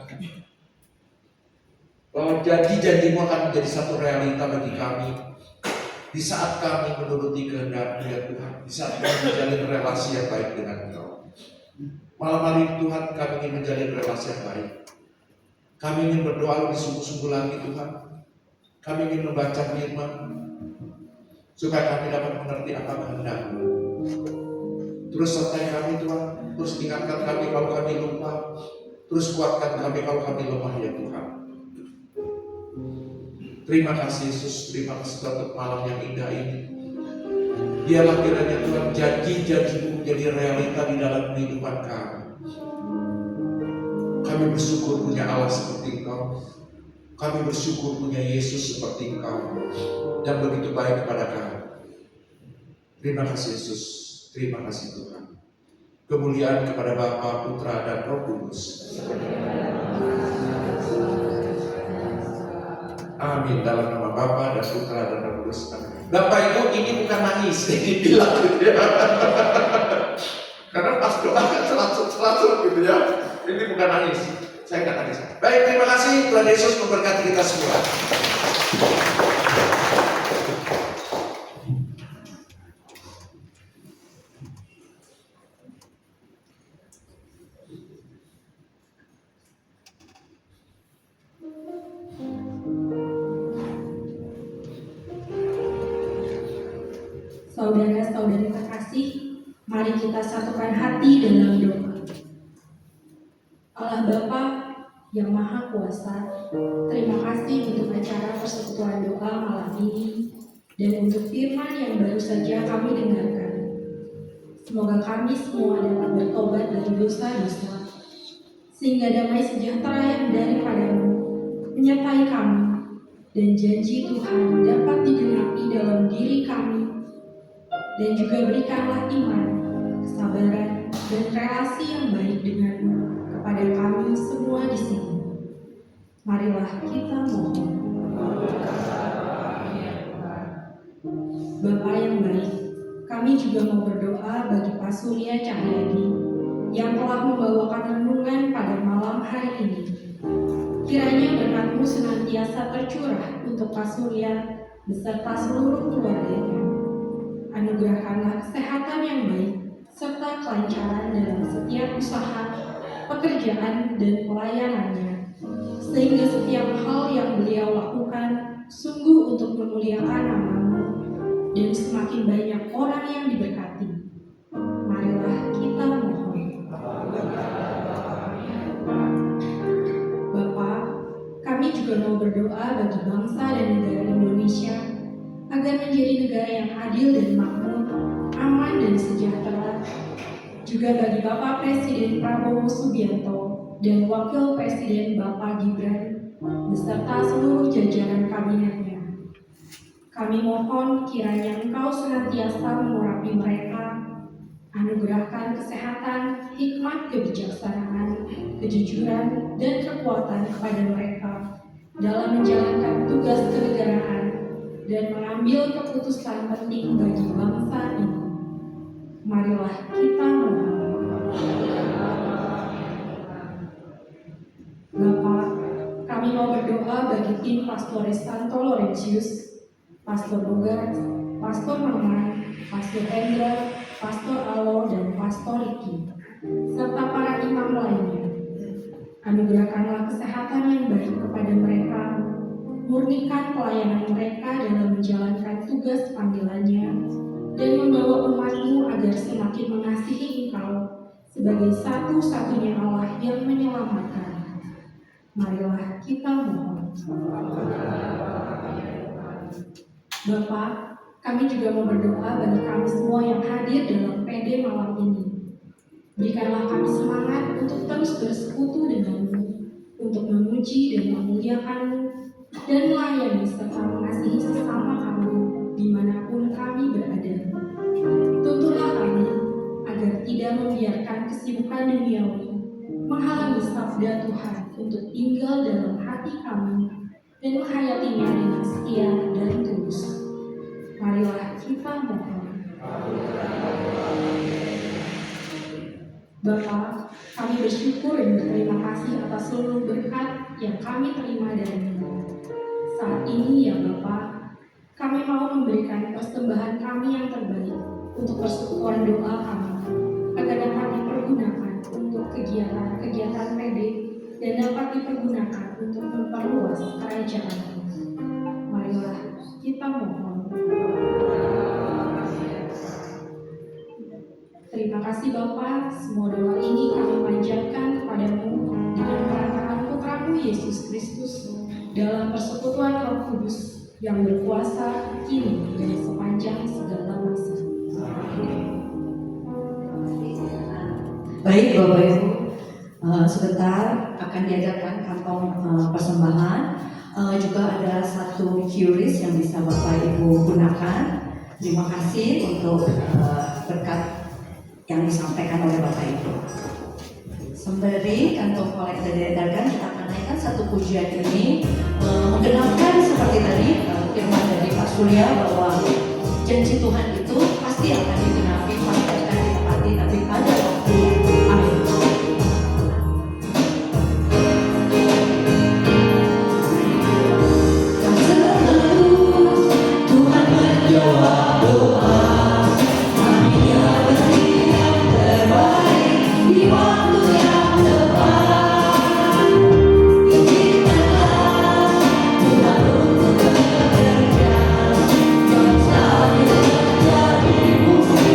bahwa janji-janjimu akan menjadi satu realita bagi kami di saat kami menuruti kehendak-Mu ya Tuhan, di saat kami menjalin relasi yang baik dengan Engkau. Malam hari ini Tuhan, kami ingin menjalin relasi yang baik. Kami ingin berdoa lebih sungguh-sungguh lagi Tuhan. Kami ingin membaca firman supaya kami dapat mengerti apa kehendak-Mu. Terus sertai kami Tuhan, terus ingatkan kami kalau kami lupa, terus kuatkan kami kalau kami lemah ya Tuhan. Terima kasih Yesus, terima kasih Tuhan untuk malam yang indah ini. Biarlah kiranya Tuhan janji-janji-Mu menjadi realita di dalam kehidupan kami. Kami bersyukur punya Allah seperti Engkau. Kami bersyukur punya Yesus seperti Engkau yang begitu baik kepada kami. Terima kasih Yesus. Terima kasih Tuhan. Kemuliaan kepada Bapa, Putra, dan Roh Kudus. Amin. Dalam nama Bapa dan Putra dan Roh Kudus. Bapak Ibu, ini bukan nangis. Ini bilang gitu ya. Karena pas doa kan selalu gitu ya. Ini bukan nangis. Saya nggak nangis. Baik, terima kasih. Tuhan Yesus memberkati kita semua. Saudara-saudari terkasih, mari kita satukan hati dalam doa. Allah Bapa yang Maha Kuasa, terima kasih untuk acara persekutuan doa malam ini. dan untuk firman yang baru saja kami dengarkan. Semoga kami semua dapat bertobat dari dosa-dosa, sehingga damai sejahtera yang daripadamu menyertai kami, dan janji Tuhan dapat digenapi dalam diri kami, dan juga berikanlah iman, kesabaran, dan relasi yang baik denganmu kepada kami semua di sini. Marilah kita mohon. Bapa yang baik, kami juga mau berdoa bagi Pak Surya Cahyadi yang telah membawakan renungan pada malam hari ini. Kiranya berkat-Mu senantiasa tercurah untuk Pak Surya beserta seluruh keluarganya. Anugerahkanlah kesehatan yang baik serta kelancaran dalam setiap usaha, pekerjaan, dan pelayanannya, sehingga setiap hal yang beliau lakukan sungguh untuk memuliakan nama-Mu dan semakin banyak orang yang diberkati. Marilah kita mohon. Bapa, kami juga mau berdoa bagi bangsa dan negara Indonesia agar menjadi negara yang adil dan makmur, aman dan sejahtera. Juga bagi Bapak Presiden Prabowo Subianto dan Wakil Presiden Bapak Gibran beserta seluruh jajaran kabinetnya. Kami mohon kiranya Engkau senantiasa mengurapi mereka, anugerahkan kesehatan, hikmat kebijaksanaan, kejujuran, dan kekuatan kepada mereka dalam menjalankan tugas kenegaraan dan mengambil keputusan penting bagi bangsa ini. Marilah kita mohon. Bapa, kami mau berdoa bagi tim Pastores Santo Laurentius, Pastor Bogar, Pastor Maman, Pastor Endra, Pastor Alo, dan Pastor Riki, serta para imam lainnya. Anugerahkanlah kesehatan yang baik kepada mereka, murnikan pelayanan mereka dalam menjalankan tugas panggilannya, dan membawa umat-Mu agar semakin mengasihi Engkau sebagai satu-satunya Allah yang menyelamatkan. Marilah kita mohon. Bapa, kami juga mau berdoa bagi kami semua yang hadir dalam PD malam ini. Berikanlah kami semangat untuk terus bersekutu dengan-Mu, untuk memuji dan memuliakan-Mu, dan melayani serta mengasihi sesama kami dimanapun kami berada. Tuntunlah kami agar tidak membiarkan kesibukan duniawi menghalangi sabda Tuhan untuk tinggal dalam hati kami dan menghayatinya dengan setia dan tulus. Marilah kita mohon. Bapa, kami bersyukur dan berterima kasih atas seluruh berkat yang kami terima dari-Mu. Saat ini ya Bapa, kami mau memberikan persembahan kami yang terbaik untuk persekutuan doa kami, agar dapat dipergunakan untuk kegiatan-kegiatan PD dan dapat dipergunakan untuk memperluas kerajaan-Mu. Marilah kita mohon. Terima kasih Bapa, semua doa ini kami panjatkan kepadamu dengan perantaraan Putra-Mu Yesus Kristus dalam persekutuan Roh Kudus yang berkuasa kini dan sepanjang segala masa. Baik Bapak Ibu, sebentar akan diajarkan kantong persembahan. Juga ada satu QRIS yang bisa Bapak Ibu gunakan. Terima kasih untuk berkat yang disampaikan oleh Bapak Ibu. Sembari kantong kolektor diedarkan, kita akan naikkan satu pujian ini menggenapkan seperti tadi firman dari Pak Surya bahwa janji Tuhan itu pasti akan digenapi, pasti akan ditepati, tapi pada waktu akhir. Dan selalu Tuhan menjawab doa. Di waktu yang tepat, izinkanlah Tuhan untuk bekerja, dan sambil menjadi bukti.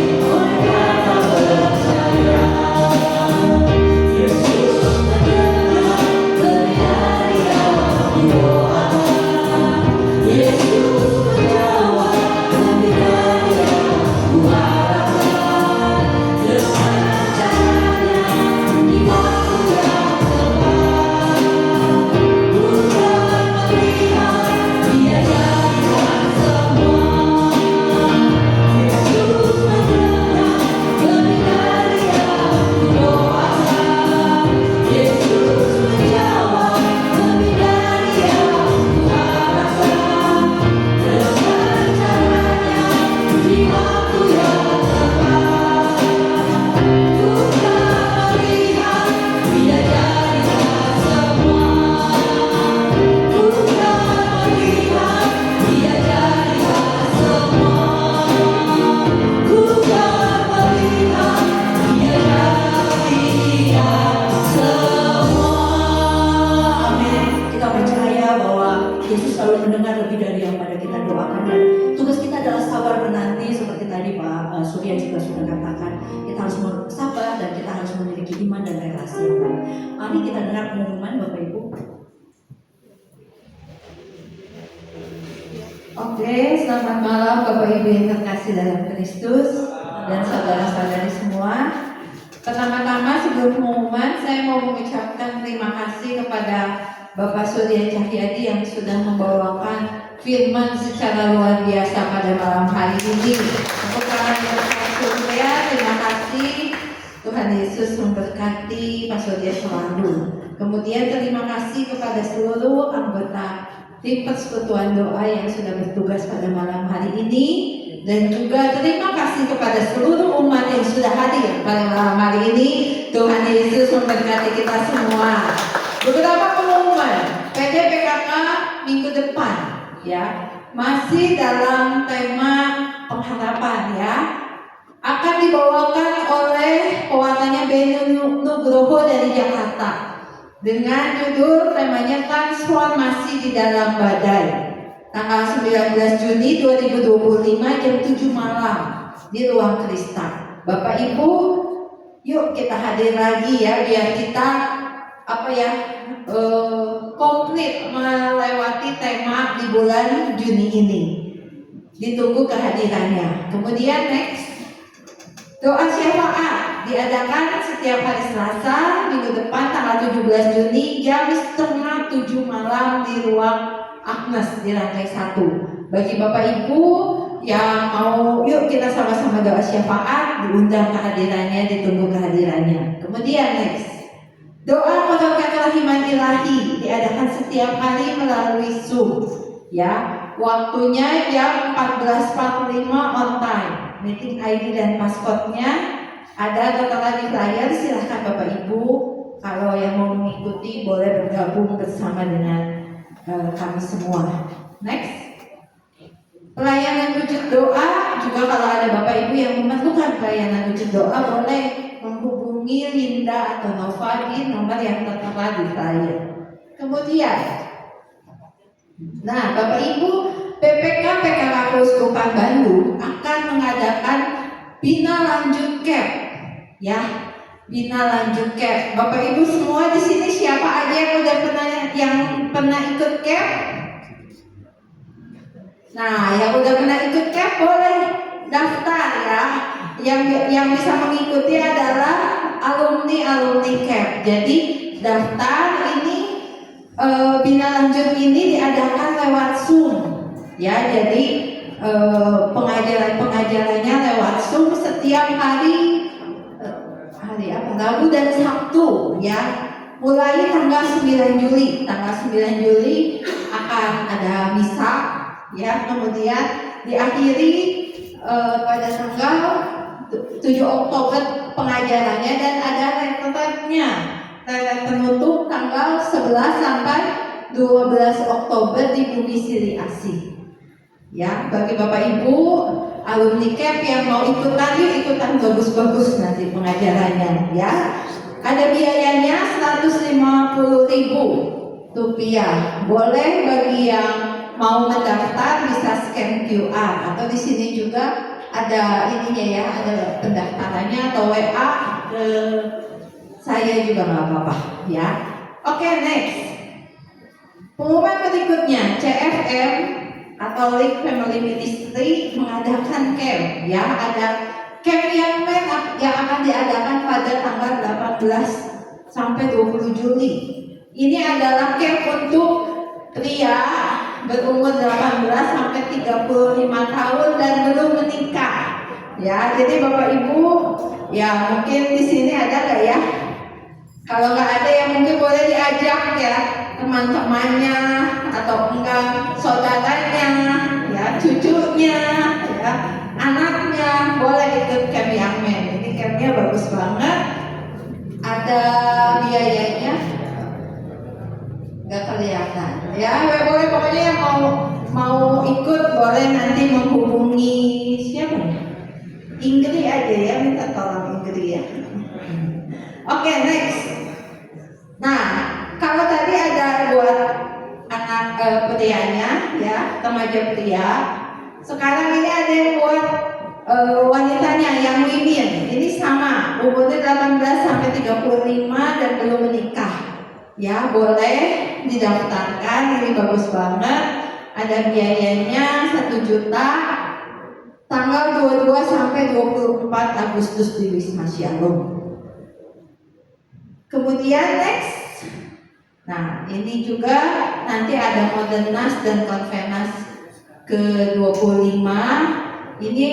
Surya juga sudah katakan, kita harus sabar dan kita harus memiliki iman dan relasi yang baik. Mari kita dengar pengumuman Bapak Ibu. Oke, selamat malam Bapak Ibu yang terkasih dalam Kristus dan saudara-saudari semua. Pertama-tama sebelum pengumuman, saya mau mengucapkan terima kasih kepada Bapak Surya Cahyadi yang sudah membawakan firman secara luar biasa pada malam hari ini. Untuk para Pak Surya, terima kasih. Tuhan Yesus memberkati Pak Surya selalu. Kemudian terima kasih kepada seluruh anggota tim persekutuan doa yang sudah bertugas pada malam hari ini, dan juga terima kasih kepada seluruh umat yang sudah hadir pada malam hari ini. Tuhan Yesus memberkati kita semua. Beberapa pengumuman PDPKK minggu depan, ya, masih dalam tema pengharapan, ya, akan dibawakan oleh pewartanya Beni Nugroho dari Jakarta dengan judul temanya Transformasi di Dalam Badai, tanggal 19 Juni 2025 jam 7 malam di Ruang Kristal. Bapak Ibu, yuk kita hadir lagi ya, biar kita komplit melewati tema di bulan Juni ini. Ditunggu kehadirannya. Kemudian next, doa syafaat diadakan setiap hari Selasa minggu depan tanggal 17 Juni jam setengah 7 malam di Ruang Agnes di lantai 1. Bagi Bapak Ibu yang mau, yuk kita sama-sama doa syafaat, diundang kehadirannya, ditunggu kehadirannya. Kemudian next, doa menolongkan kerahiman ilahi diadakan setiap hari melalui Zoom, ya. Waktunya jam 14.45 on time. Meeting ID dan passwordnya ada tertera di flyer. Silahkan Bapak Ibu, kalau yang mau mengikuti boleh bergabung bersama dengan kami semua. Next, pelayanan wujud doa juga, kalau ada Bapak Ibu yang memerlukan pelayanan wujud doa boleh menghubungi Linda atau Nova di nomor yang tertera di flyer. Kemudian, nah Bapak Ibu, PPK PKK Keuskupan Bandung akan mengadakan Bina Lanjut Camp, ya, Bina Lanjut Camp. Bapak Ibu semua di sini siapa aja yang pernah ikut camp? Nah, yang udah pernah ikut camp boleh daftar, ya. Yang bisa mengikuti adalah alumni camp. Jadi daftar ini, Bina Lanjut ini diadakan lewat Zoom, ya. Jadi pengajarannya lewat Zoom setiap hari Rabu dan Sabtu, ya. Mulai tanggal 9 Juli. Tanggal 9 Juli akan ada misa, ya. Kemudian diakhiri pada tanggal 7 Oktober pengajarannya, dan ada retretnya. Retret penutup tanggal 11 sampai 12 Oktober di Bumi Siri Asih. Ya, bagi Bapak Ibu alumni camp yang mau ikutan, ikutan bagus-bagus nanti pengajarannya, ya. Ada biayanya Rp150.000. Boleh bagi yang mau mendaftar bisa scan QR, atau di sini juga ada ininya, ya, ada pendaftarannya, atau WA ke saya juga nggak apa-apa, ya. Oke, next. Pengumuman berikutnya, CFM atau League Family Ministry mengadakan camp, ya. Ada camp yang akan diadakan pada tanggal 18 sampai 20 Juli. Ini adalah camp untuk pria berumur 18 sampai 35 tahun dan belum menikah, ya. Jadi Bapak Ibu, ya, mungkin di sini ada nggak, ya? Kalau nggak ada, ya mungkin boleh diajak, ya, teman-temannya atau enggak saudaranya, ya, cucunya, ya, anaknya, boleh ikut camp Young Men. Ini campnya bagus banget. Ada biayanya, nggak kelihatan, ya. Boleh, pokoknya yang mau ikut boleh nanti menghubungi siapa, ya? Ingrid aja, ya, minta tolong Ingrid, ya. Oke, next. Nah, kalau tadi ada buat anak prianya, ya, remaja pria. Sekarang ini ada yang buat wanitanya yang Wimin ini sama umurnya 18 sampai 35 dan belum menikah. Ya, boleh didaftarkan, ini bagus banget. Ada biayanya 1 juta. Tanggal 22 sampai 24 Agustus di Wisma Shalom. Kemudian next. Nah, ini juga nanti ada Modernas dan Konvenas ke-25. Ini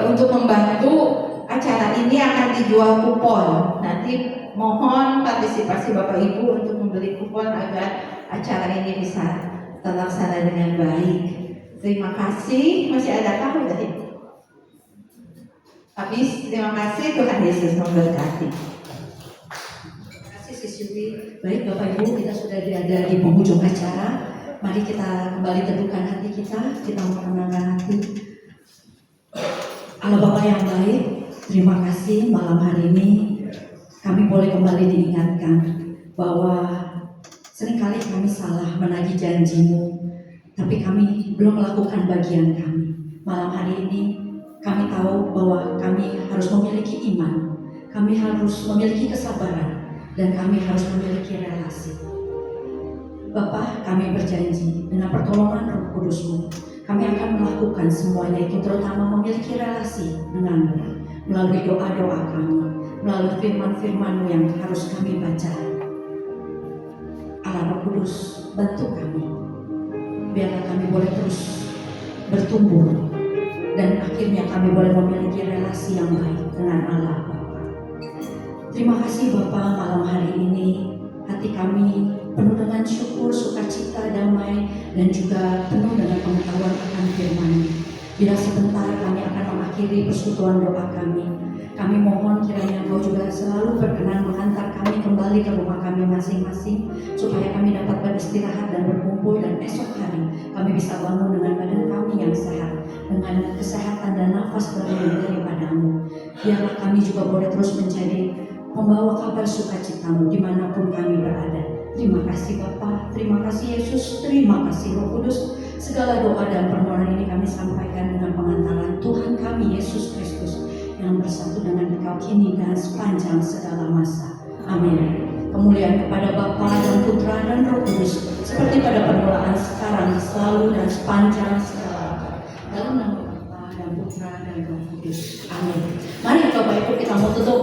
untuk membantu acara ini akan dijual kupon. Nanti mohon partisipasi Bapak Ibu untuk membeli kupon agar acara ini bisa terlaksana dengan baik. Terima kasih. Masih adakah udah ini? Habis. Terima kasih. Tuhan Yesus memberkati. Terima kasih Siswi. Baik Bapak Ibu, kita sudah ada di penghujung acara. Mari kita kembali teduhkan hati kita menenangkan hati. Allah Bapa yang baik, terima kasih malam hari ini kami boleh kembali diingatkan bahwa seringkali kami salah menagih janji-Mu, tapi kami belum melakukan bagian kami. Malam hari ini kami tahu bahwa kami harus memiliki iman, kami harus memiliki kesabaran, dan kami harus memiliki relasi. Bapa, kami berjanji dengan pertolongan Roh Kudus-Mu, kami akan melakukan semuanya itu, terutama memiliki relasi dengan-Mu melalui doa-doa kami, melalui firman-firman-Mu yang harus kami baca. Allah Roh Kudus, bantu kami, biarlah kami boleh terus bertumbuh dan akhirnya kami boleh memiliki relasi yang baik dengan Allah Bapa. Terima kasih Bapa, malam hari ini hati kami penuh dengan syukur, sukacita, damai, dan juga penuh dengan pengetahuan akan firman-Mu. Bila sebentar kami akan mengakhiri persekutuan doa kami, kami mohon kiranya Engkau juga selalu berkenan menghantar kami kembali ke rumah kami masing-masing, supaya kami dapat beristirahat dan berkumpul, dan esok hari kami bisa bangun dengan badan kami yang sehat, dengan kesehatan dan nafas baru daripada-Mu. Biarlah kami juga boleh terus menjadi membawa kabar sukacita-Mu dimanapun kami berada. Terima kasih Bapa, terima kasih Yesus, terima kasih Roh Kudus. Segala doa dan permohonan ini kami sampaikan dengan pengantaran Tuhan kami Yesus Kristus yang bersatu dengan Engkau kini dan sepanjang segala masa. Amin. Kemuliaan kepada Bapa dan Putra dan Roh Kudus, seperti pada permulaan, sekarang, selalu, dan sepanjang segala masa. Dalam nama Bapa dan Putra dan Roh Kudus. Amin. Mari Bapak Ibu kita mau tutup